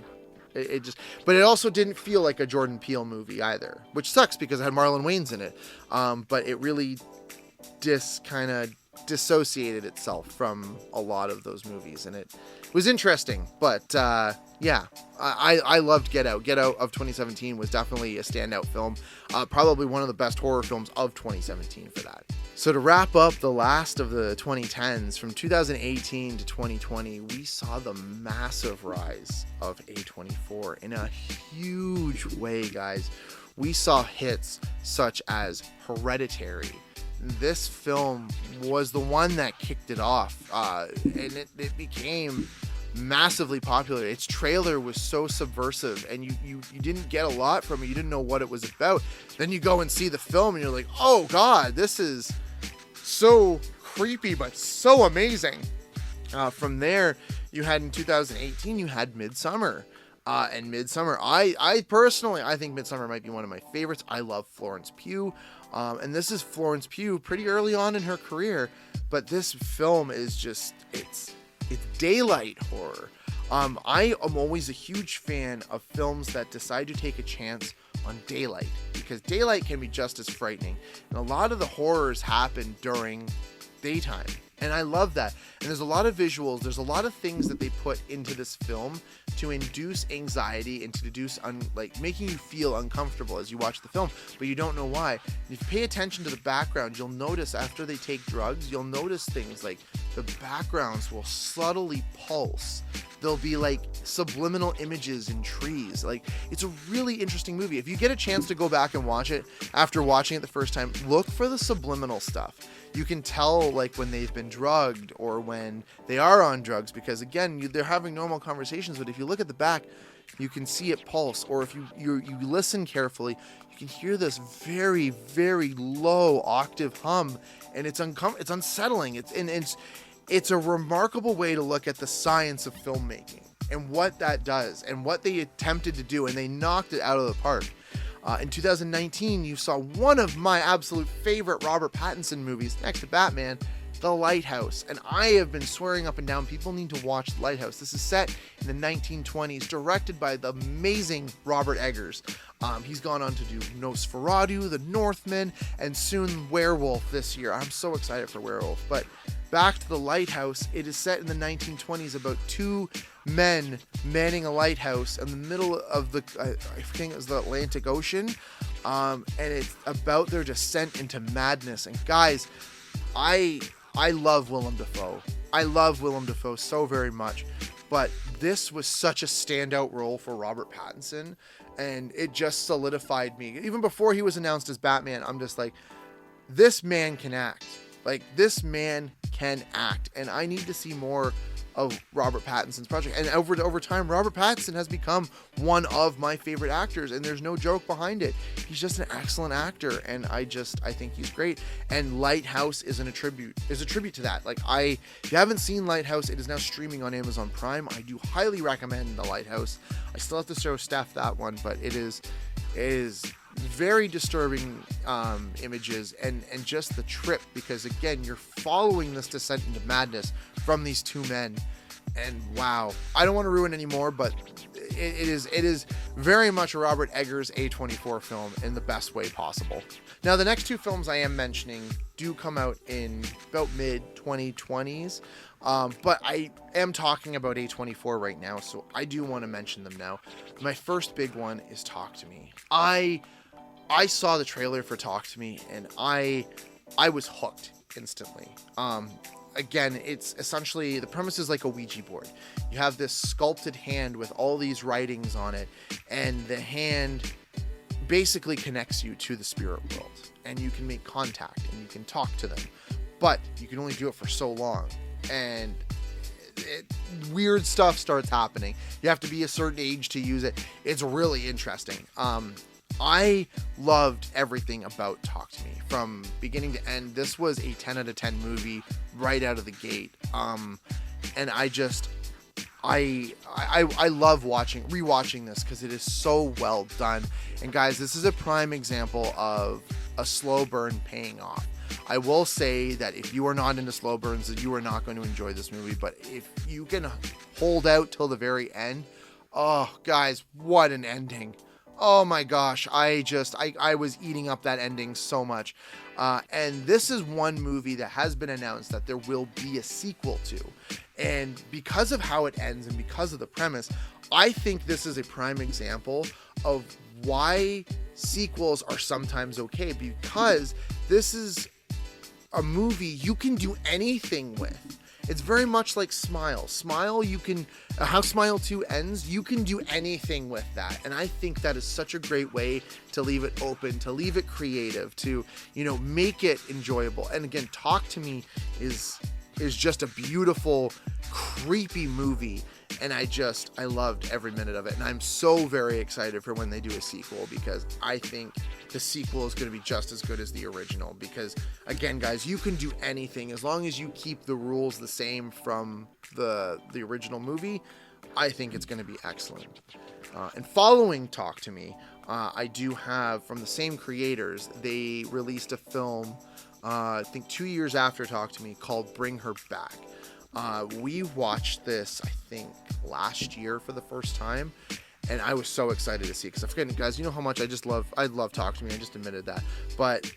But it also didn't feel like a Jordan Peele movie either, which sucks because it had Marlon Wayans in it. But it really kind of dissociated itself from a lot of those movies, and it was interesting. But yeah, I loved Get Out. Get Out of 2017 was definitely a standout film, probably one of the best horror films of 2017 for that. So to wrap up the last of the 2010s, from 2018 to 2020, we saw the massive rise of A24 in a huge way, guys. We saw hits such as Hereditary. This film was the one that kicked it off, and it became massively popular. Its trailer was so subversive, and you didn't get a lot from it. You didn't know what it was about. Then you go and see the film, and you're like, oh god, this is so creepy, but so amazing. From there, you had in 2018, you had Midsommar. And Midsommar, I personally, I think Midsommar might be one of my favorites. I love Florence Pugh. And this is Florence Pugh pretty early on in her career, but this film is just, it's daylight horror. I am always a huge fan of films that decide to take a chance on daylight, because daylight can be just as frightening. And a lot of the horrors happen during daytime, and I love that. And there's a lot of visuals, there's a lot of things that they put into this film to induce anxiety and to induce making you feel uncomfortable as you watch the film, but you don't know why. And if you pay attention to the background, you'll notice after they take drugs, you'll notice things like the backgrounds will subtly pulse. There'll be like subliminal images in trees. Like, it's a really interesting movie. If you get a chance to go back and watch it after watching it the first time, look for the subliminal stuff. You can tell like when they've been drugged or when they are on drugs, because again, they're having normal conversations, but if you look at the back, you can see it pulse. Or if you listen carefully, you can hear this very, very low octave hum, and it's unsettling. It's a remarkable way to look at the science of filmmaking and what that does and what they attempted to do, and they knocked it out of the park. In 2019, you saw one of my absolute favorite Robert Pattinson movies, next to Batman, The Lighthouse. And I have been swearing up and down, people need to watch The Lighthouse. This is set in the 1920s, directed by the amazing Robert Eggers. He's gone on to do Nosferatu, The Northman, and soon Werewolf this year. I'm so excited for Werewolf. But back to The Lighthouse, it is set in the 1920s about two men manning a lighthouse in the middle of the, I think it was the Atlantic Ocean, and it's about their descent into madness. And guys, I love Willem Dafoe. I love Willem Dafoe so very much, but this was such a standout role for Robert Pattinson, and it just solidified me. Even before he was announced as Batman, I'm just like, this man can act. Like, this man can act, and I need to see more of Robert Pattinson's project. And over time, Robert Pattinson has become one of my favorite actors, and there's no joke behind it. He's just an excellent actor, and I think he's great. And Lighthouse is a tribute to that. Like, if you haven't seen Lighthouse, it is now streaming on Amazon Prime. I do highly recommend The Lighthouse. I still have to show Steph that one, but it is very disturbing images and just the trip, because again, you're following this descent into madness from these two men, and wow, I don't want to ruin any more, but it is very much a Robert Eggers A24 film in the best way possible. Now, the next two films I am mentioning do come out in about mid-2020s, but I am talking about A24 right now, so I do want to mention them now. My first big one is Talk to Me. I saw the trailer for Talk to Me, and I was hooked instantly. again, it's essentially, the premise is like a Ouija board. You have this sculpted hand with all these writings on it, and the hand basically connects you to the spirit world, and you can make contact and you can talk to them, but you can only do it for so long, and weird stuff starts happening. You have to be a certain age to use it. It's really interesting. I loved everything about Talk to Me from beginning to end. This was a 10 out of 10 movie right out of the gate. And I love rewatching this because it is so well done. And guys, this is a prime example of a slow burn paying off. I will say that if you are not into slow burns, that you are not going to enjoy this movie. But if you can hold out till the very end, oh guys, what an ending. Oh my gosh, I was eating up that ending so much. And this is one movie that has been announced that there will be a sequel to. And because of how it ends and because of the premise, I think this is a prime example of why sequels are sometimes okay. Because this is a movie you can do anything with. It's very much like Smile. Smile, you can, how Smile 2 ends, you can do anything with that. And I think that is such a great way to leave it open, to leave it creative, to, you know, make it enjoyable. And again, Talk to Me is just a beautiful, creepy movie. And I loved every minute of it. And I'm so very excited for when they do a sequel, because I think the sequel is going to be just as good as the original. Because again, guys, you can do anything as long as you keep the rules the same from the original movie. I think it's going to be excellent. And following Talk to Me, I do have, from the same creators, they released a film, I think 2 years after Talk to Me, called Bring Her Back. We watched this, I think, last year for the first time, and I was so excited to see it, because I'm forgetting, guys, you know how much I love Talk to Me. I just admitted that, but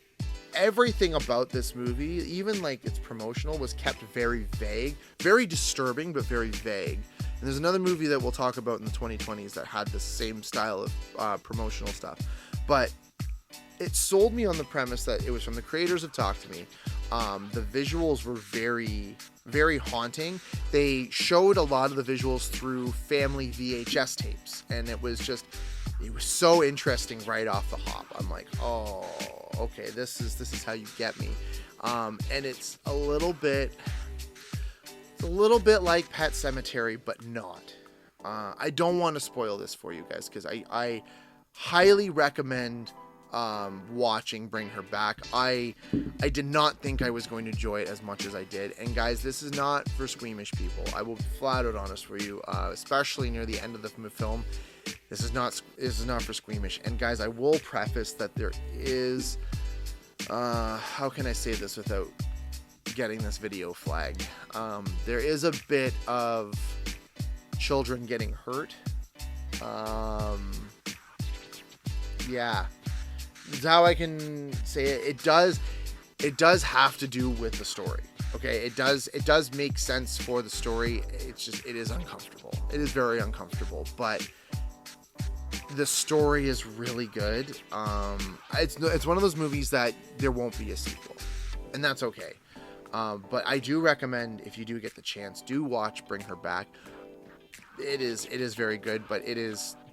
everything about this movie, even like its promotional, was kept very vague, very disturbing, but very vague. And there's another movie that we'll talk about in the 2020s that had the same style of promotional stuff, but it sold me on the premise that it was from the creators of Talk to Me. The visuals were very, very haunting. They showed a lot of the visuals through family VHS tapes, and it was so interesting right off the hop. I'm like, oh, okay, this is how you get me. And it's a little bit like Pet Sematary, but not. I don't want to spoil this for you guys, because I highly recommend watching Bring Her Back. I did not think I was going to enjoy it as much as I did. And guys, this is not for squeamish people. I will be flat out honest for you, especially near the end of the film. This is not for squeamish. And guys, I will preface that there is, how can I say this without getting this video flagged? There is a bit of children getting hurt. Yeah. That's how I can say it. It does have to do with the story. Okay, it does make sense for the story. It is uncomfortable. It is very uncomfortable, but the story is really good. It's one of those movies that there won't be a sequel, and that's okay. But I do recommend, if you do get the chance, do watch Bring Her Back. It is very good, but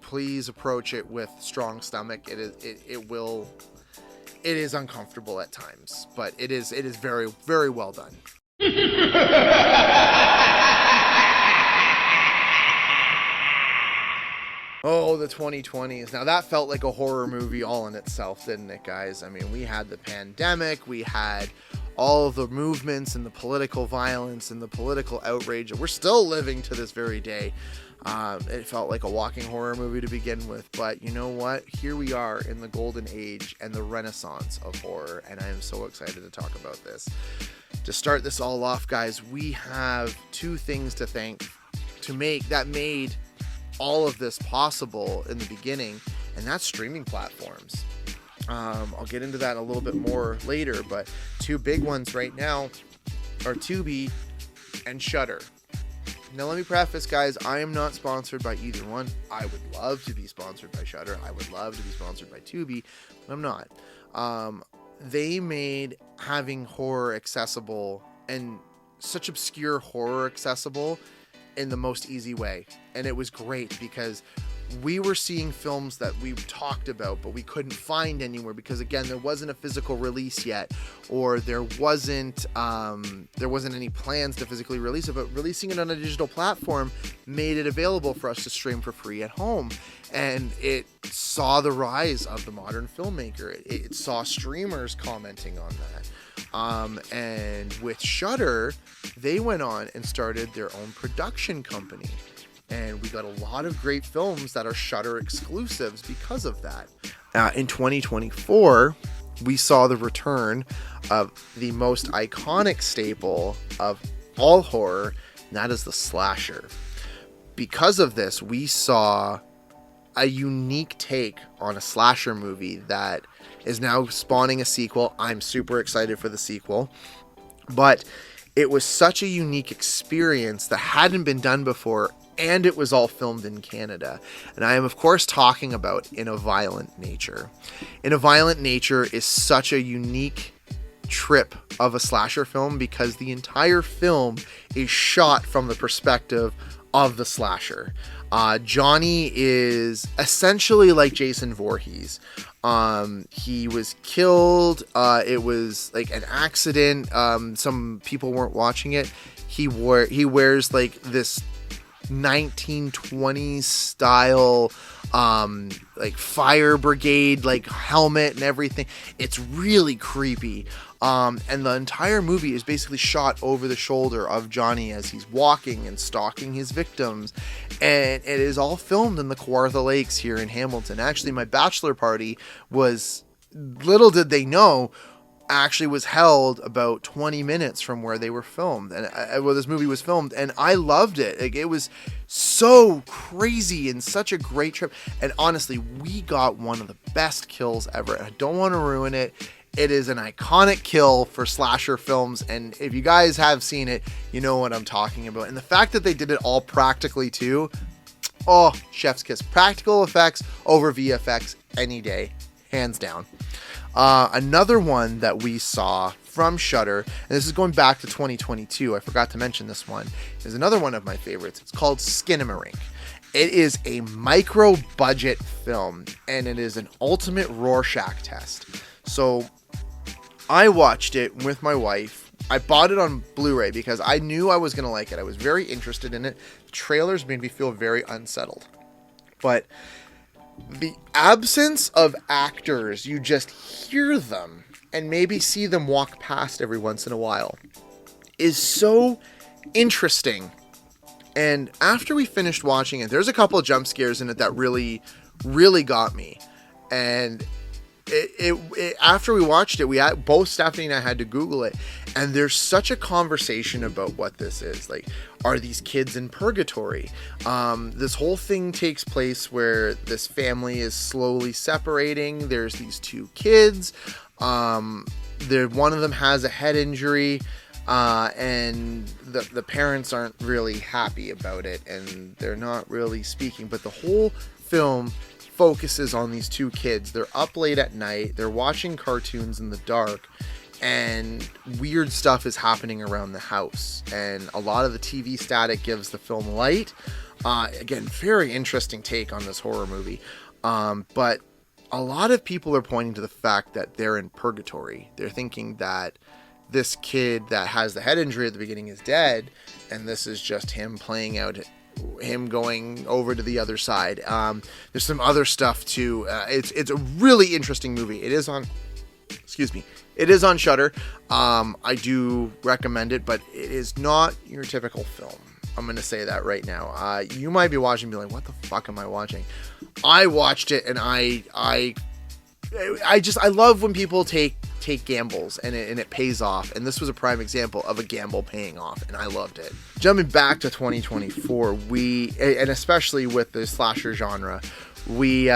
please approach it with strong stomach. It is uncomfortable at times, but it is very, very well done. Oh, the 2020s. Now that felt like a horror movie all in itself, didn't it, guys? I mean, we had the pandemic, we had all of the movements and the political violence and the political outrage that we're still living to this very day. It felt like a walking horror movie to begin with, but you know what? Here we are in the golden age and the renaissance of horror, and I am so excited to talk about this. To start this all off, guys, we have two things to thank that made all of this possible in the beginning, and that's streaming platforms. I'll get into that a little bit more later, but two big ones right now are Tubi and Shudder. Now, let me preface, guys, I am not sponsored by either one. I would love to be sponsored by Shudder. I would love to be sponsored by Tubi, but I'm not. They made having horror accessible and such obscure horror accessible in the most easy way. And it was great because we were seeing films that we talked about, but we couldn't find anywhere because, again, there wasn't a physical release yet, or there wasn't any plans to physically release it, but releasing it on a digital platform made it available for us to stream for free at home. And it saw the rise of the modern filmmaker. It saw streamers commenting on that. And with Shudder, they went on and started their own production company. And we got a lot of great films that are Shudder exclusives because of that. In 2024, we saw the return of the most iconic staple of all horror, and that is the slasher. Because of this, we saw a unique take on a slasher movie that is now spawning a sequel. I'm super excited for the sequel. But it was such a unique experience that hadn't been done before, and it was all filmed in Canada. And I am, of course, talking about In a Violent Nature. In a Violent Nature is such a unique trip of a slasher film because the entire film is shot from the perspective of the slasher. Johnny is essentially like Jason Voorhees. He was killed. It was like an accident. Some people weren't watching it. He wears like this 1920s style like fire brigade like helmet and everything. It's really creepy. And the entire movie is basically shot over the shoulder of Johnny as he's walking and stalking his victims. And it is all filmed in the Kawartha Lakes here in Hamilton. Actually, my bachelor party was, little did they know, actually was held about 20 minutes from where they were filmed, and where this movie was filmed, and I loved it. Like, it was so crazy and such a great trip. And honestly, we got one of the best kills ever. I don't want to ruin it. It is an iconic kill for slasher films, and if you guys have seen it, you know what I'm talking about. And the fact that they did it all practically too, oh, chef's kiss. Practical effects over VFX any day, hands down. Another one that we saw from Shudder, and this is going back to 2022, I forgot to mention this one, is another one of my favorites. It's called Skinamarink. It is a micro-budget film, and it is an ultimate Rorschach test. So, I watched it with my wife. I bought it on Blu-ray because I knew I was going to like it. I was very interested in it. The trailers made me feel very unsettled. But the absence of actors, you just hear them and maybe see them walk past every once in a while, is so interesting. And after we finished watching it, there's a couple of jump scares in it that really, really got me. And after we watched it, both Stephanie and I had to Google it, and there's such a conversation about what this is. Like, are these kids in purgatory? This whole thing takes place where this family is slowly separating. There's these two kids. One of them has a head injury, and the parents aren't really happy about it, and they're not really speaking. But the whole film focuses on these two kids. They're up late at night, they're watching cartoons in the dark, and weird stuff is happening around the house, and a lot of the TV static gives the film light. Again, very interesting take on this horror movie, but a lot of people are pointing to the fact that they're in purgatory. They're thinking that this kid that has the head injury at the beginning is dead, and this is just him playing out him going over to the other side. There's some other stuff too. It's a really interesting movie. It is on Shudder. I do recommend it, but it is not your typical film. I'm going to say that right now. You might be watching and be like, what the fuck am I watching? I watched it, and I love when people take gambles and it pays off, and this was a prime example of a gamble paying off, and I loved it. Jumping back to 2024, and especially with the slasher genre, we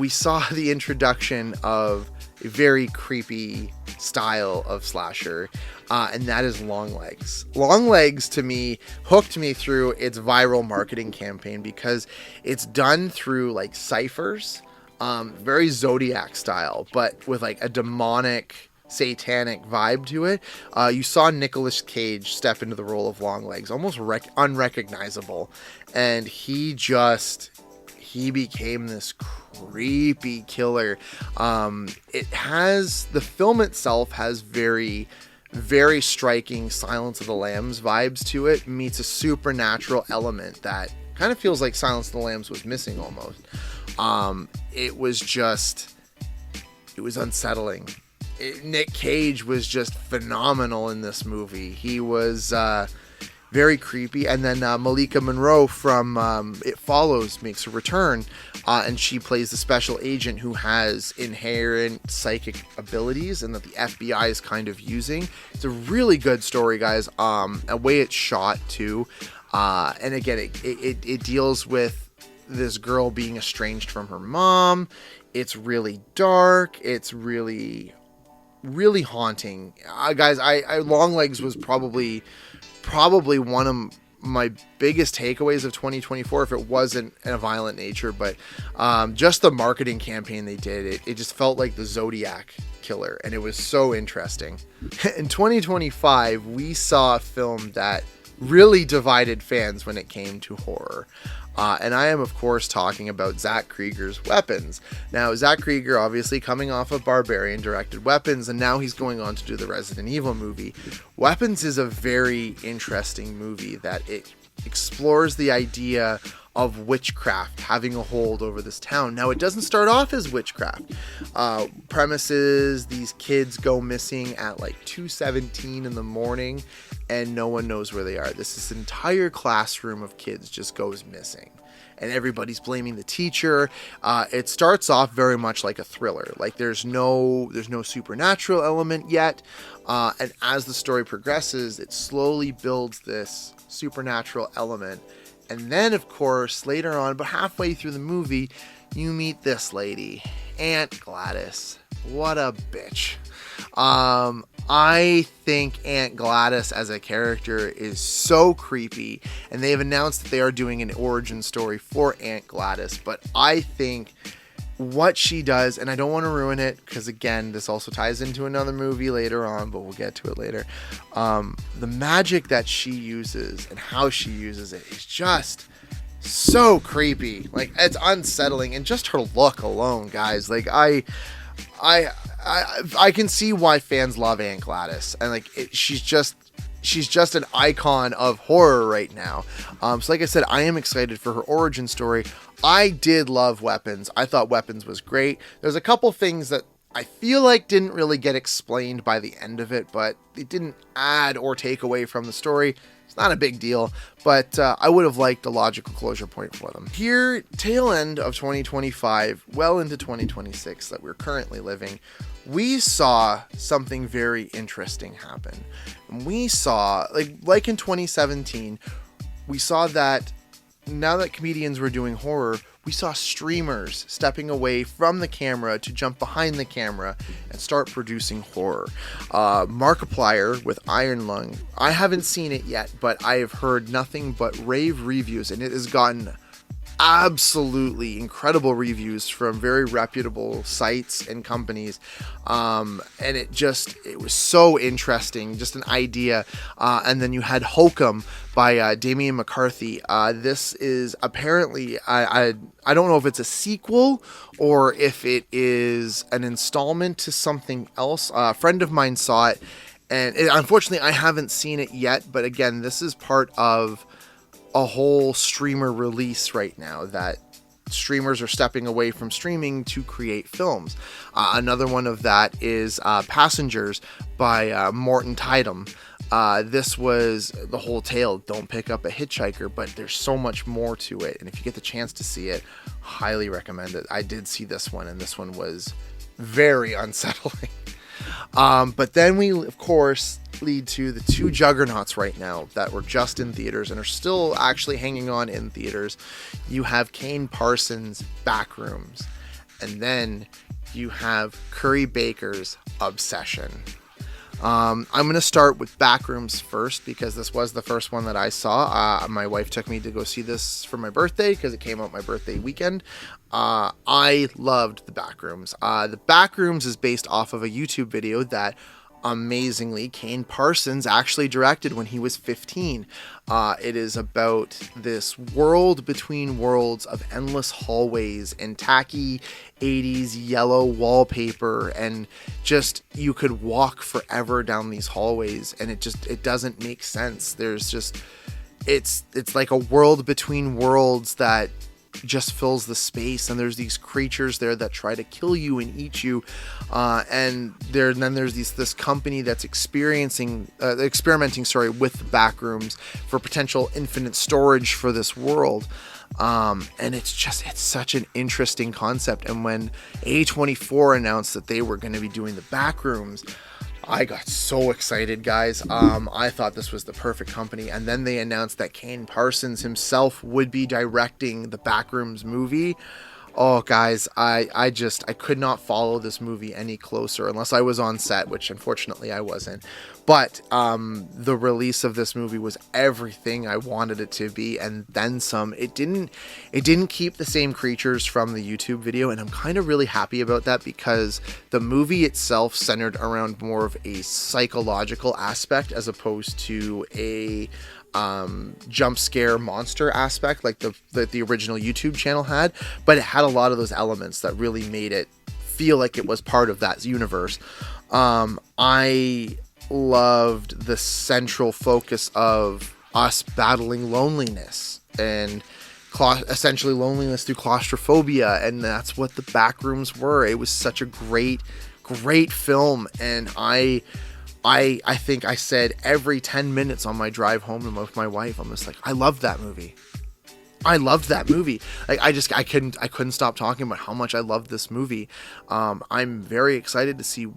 saw the introduction of a very creepy style of slasher, and that is Long Legs. Long Legs, to me, hooked me through its viral marketing campaign because it's done through like ciphers, very Zodiac style, but with like a demonic satanic vibe to it. You saw Nicolas Cage step into the role of Longlegs, almost unrecognizable, and he became this creepy killer. The film itself has very, very striking Silence of the Lambs vibes to it, meets a supernatural element that kind of feels like Silence of the Lambs was missing almost. It was unsettling. Nick Cage was just phenomenal in this movie. He was very creepy. And then Malika Monroe from It Follows makes a return, and she plays the special agent who has inherent psychic abilities and that the FBI is kind of using. It's a really good story, guys. A way it's shot too. And again, it deals with this girl being estranged from her mom. It's really dark. It's really, really haunting. Guys, Longlegs was probably one of my biggest takeaways of 2024, if it wasn't in a violent nature, but just the marketing campaign they did, it just felt like the Zodiac killer, and it was so interesting. In 2025, we saw a film that really divided fans when it came to horror. And I am, of course, talking about Zach Krieger's Weapons. Now, Zach Krieger, obviously coming off of Barbarian, directed Weapons, and now he's going on to do the Resident Evil movie. Weapons is a very interesting movie that it explores the idea of witchcraft having a hold over this town. Now, it doesn't start off as witchcraft. Premises, these kids go missing at like 2:17 in the morning, and no one knows where they are. This entire classroom of kids just goes missing, and everybody's blaming the teacher. It starts off very much like a thriller. Like there's no supernatural element yet, and as the story progresses, it slowly builds this supernatural element. And then, of course, later on, but halfway through the movie, you meet this lady, Aunt Gladys. What a bitch. I think Aunt Gladys as a character is so creepy, and they have announced that they are doing an origin story for Aunt Gladys, but I think what she does, and I don't want to ruin it, because again, this also ties into another movie later on, but we'll get to it later. The magic that she uses and how she uses it is just so creepy. Like, it's unsettling, and just her look alone, guys. Like, I can see why fans love Aunt Gladys, and like she's just an icon of horror right now. So like I said, I am excited for her origin story. I did love Weapons. I thought Weapons was great. There's a couple things that I feel like didn't really get explained by the end of it, but it didn't add or take away from the story. It's not a big deal, but I would have liked a logical closure point for them. Here, tail end of 2025, well into 2026 that we're currently living, we saw something very interesting happen. We saw, like in 2017, we saw that now that comedians were doing horror, we saw streamers stepping away from the camera to jump behind the camera and start producing horror. Markiplier with Iron Lung, I haven't seen it yet, but I have heard nothing but rave reviews, and it has gotten absolutely incredible reviews from very reputable sites and companies, and it was so interesting, just an idea. And then you had Hokum by Damian McCarthy. This is apparently, I don't know if it's a sequel or if it is an installment to something else. A friend of mine saw it, and unfortunately I haven't seen it yet, but again, this is part of a whole streamer release right now, that streamers are stepping away from streaming to create films. Another one of that is Passengers by Morton Tidham. This was the whole tale. Don't pick up a hitchhiker, but there's so much more to it, and if you get the chance to see it, highly recommend it. I did see this one, and this one was very unsettling. But then we, of course, lead to the two juggernauts right now that were just in theaters and are still actually hanging on in theaters. You have Kane Parsons' Backrooms, and then you have Curry Baker's Obsession. I'm going to start with Backrooms first because this was the first one that I saw. My wife took me to go see this for my birthday because it came out my birthday weekend. I loved the Backrooms. The Backrooms is based off of a YouTube video that amazingly Kane Parsons actually directed when he was 15. It is about this world between worlds of endless hallways and tacky 80s yellow wallpaper, and just you could walk forever down these hallways and it doesn't make sense. There's just it's like a world between worlds that just fills the space, and there's these creatures there that try to kill you and eat you, and then there's this company that's experimenting with the Backrooms for potential infinite storage for this world, and it's such an interesting concept. And when A24 announced that they were going to be doing the Backrooms, I got so excited, guys. I thought this was the perfect company. And then they announced that Kane Parsons himself would be directing the Backrooms movie. Oh, guys, I could not follow this movie any closer unless I was on set, which unfortunately I wasn't. But the release of this movie was everything I wanted it to be, and then some. It didn't keep the same creatures from the YouTube video, and I'm kind of really happy about that because the movie itself centered around more of a psychological aspect as opposed to a jump scare monster aspect like the original YouTube channel had, but it had a lot of those elements that really made it feel like it was part of that universe. I loved the central focus of us battling loneliness and essentially loneliness through claustrophobia, and that's what the Backrooms were. It was such a great film, and I think I said every 10 minutes on my drive home with my wife, I'm just like, I loved that movie. Like I couldn't stop talking about how much I loved this movie. I'm very excited to see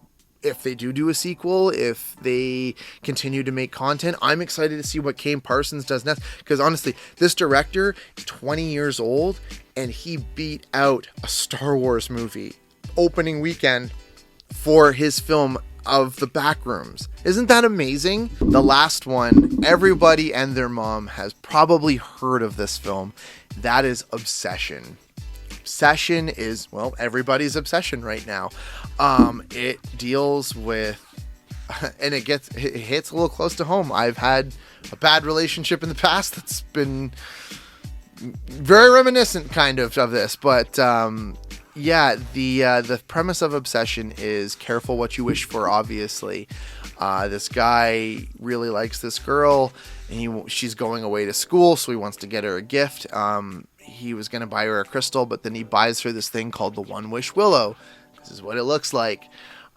if they do a sequel, if they continue to make content. I'm excited to see what Kane Parsons does next, because honestly, this director is 20 years old and he beat out a Star Wars movie opening weekend for his film of the Backrooms. Isn't that amazing? The last one, everybody and their mom has probably heard of this film. That is Obsession. Obsession is, well, everybody's obsession right now. It deals with, and it hits a little close to home. I've had a bad relationship in the past that's been very reminiscent kind of this, but yeah, the premise of Obsession is careful what you wish for, obviously. This guy really likes this girl, and she's going away to school, so he wants to get her a gift. He was going to buy her a crystal, but then he buys her this thing called the One Wish Willow. This is what it looks like.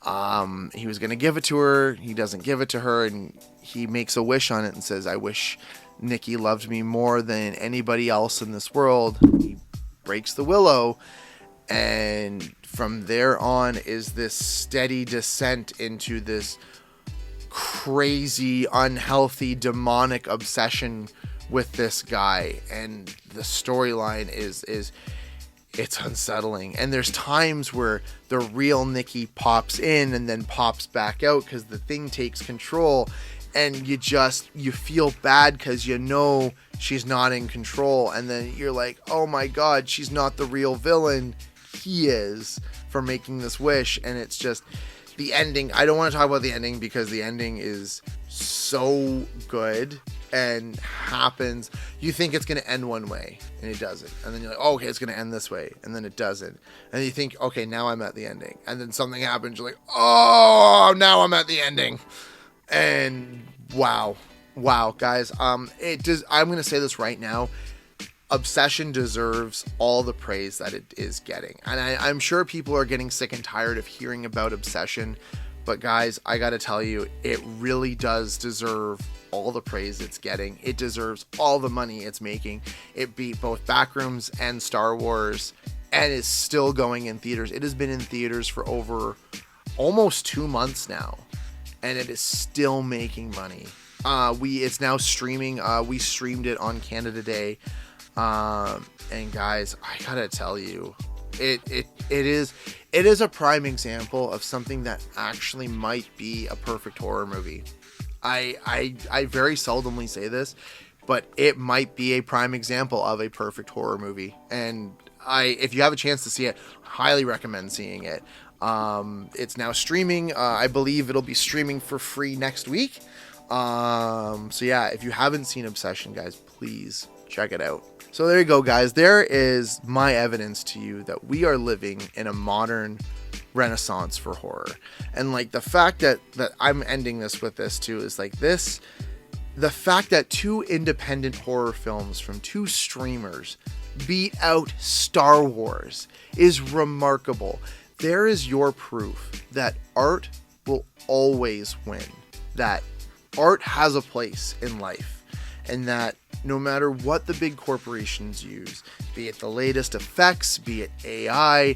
He was going to give it to her. He doesn't give it to her, and he makes a wish on it and says, I wish Nikki loved me more than anybody else in this world. He breaks the willow, and from there on is this steady descent into this crazy, unhealthy, demonic obsession with this guy. And the storyline is it's unsettling. And there's times where the real Nikki pops in and then pops back out because the thing takes control, and you feel bad because you know she's not in control, and then you're like, oh my god, she's not the real villain. He is, for making this wish. And it's just the ending. I don't want to talk about the ending because the ending is so good and happens. You think it's going to end one way and it doesn't, and then you're like, oh, okay, it's going to end this way, and then it doesn't, and you think, okay, now I'm at the ending, and then something happens, you're like, oh, now I'm at the ending. And wow guys, I'm going to say this right now, Obsession deserves all the praise that it is getting. And I'm sure people are getting sick and tired of hearing about Obsession, but guys, I gotta tell you, it really does deserve all the praise it's getting. It deserves all the money it's making. It beat both Backrooms and Star Wars, and is still going in theaters. It has been in theaters for over almost 2 months now, and it is still making money. It's now streaming. We streamed it on Canada Day. And guys, I gotta tell you, It is a prime example of something that actually might be a perfect horror movie. I very seldomly say this, but it might be a prime example of a perfect horror movie. And if you have a chance to see it, highly recommend seeing it. It's now streaming. I believe it'll be streaming for free next week. So yeah, if you haven't seen Obsession, guys, please check it out. So there you go, guys. There is my evidence to you that we are living in a modern renaissance for horror. And like the fact that I'm ending this with this too is like this, the fact that 2 independent horror films from 2 streamers beat out Star Wars is remarkable. There is your proof that art will always win, that art has a place in life, and that no matter what the big corporations use, be it the latest effects, be it AI,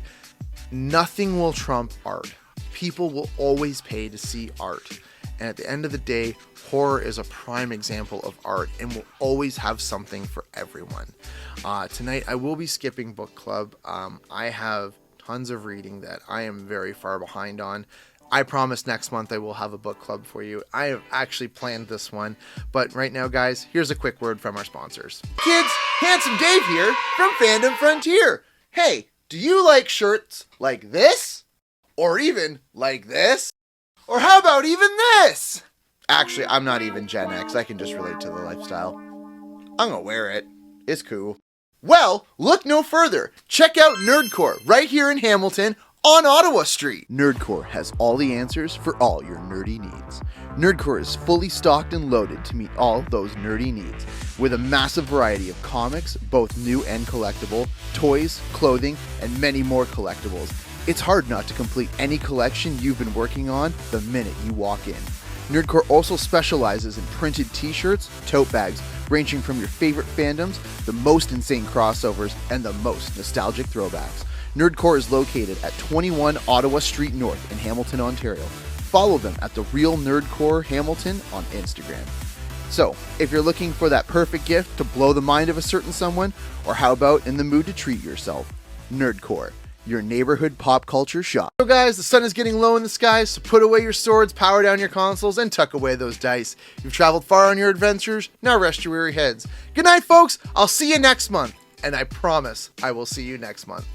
nothing will trump art. People will always pay to see art. And at the end of the day, horror is a prime example of art and will always have something for everyone. Tonight, I will be skipping book club. I have tons of reading that I am very far behind on. I promise next month I will have a book club for you. I have actually planned this one. But right now, guys, here's a quick word from our sponsors. Kids, Handsome Dave here from Fandom Frontier. Hey, do you like shirts like this? Or even like this? Or how about even this? Actually, I'm not even Gen X. I can just relate to the lifestyle. I'm gonna wear it. It's cool. Well, look no further. Check out Nerdcore right here in Hamilton on Ottawa Street. Nerdcore has all the answers for all your nerdy needs. Nerdcore is fully stocked and loaded to meet all those nerdy needs, with a massive variety of comics, both new and collectible, toys, clothing, and many more collectibles. It's hard not to complete any collection you've been working on the minute you walk in. Nerdcore also specializes in printed t-shirts, tote bags, ranging from your favorite fandoms, the most insane crossovers, and the most nostalgic throwbacks. Nerdcore is located at 21 Ottawa Street North in Hamilton, Ontario. Follow them at The Real Nerdcore Hamilton on Instagram. So, if you're looking for that perfect gift to blow the mind of a certain someone, or how about in the mood to treat yourself, Nerdcore, your neighborhood pop culture shop. So guys, the sun is getting low in the sky, so put away your swords, power down your consoles, and tuck away those dice. You've traveled far on your adventures, now rest your weary heads. Good night, folks. I'll see you next month. And I promise I will see you next month.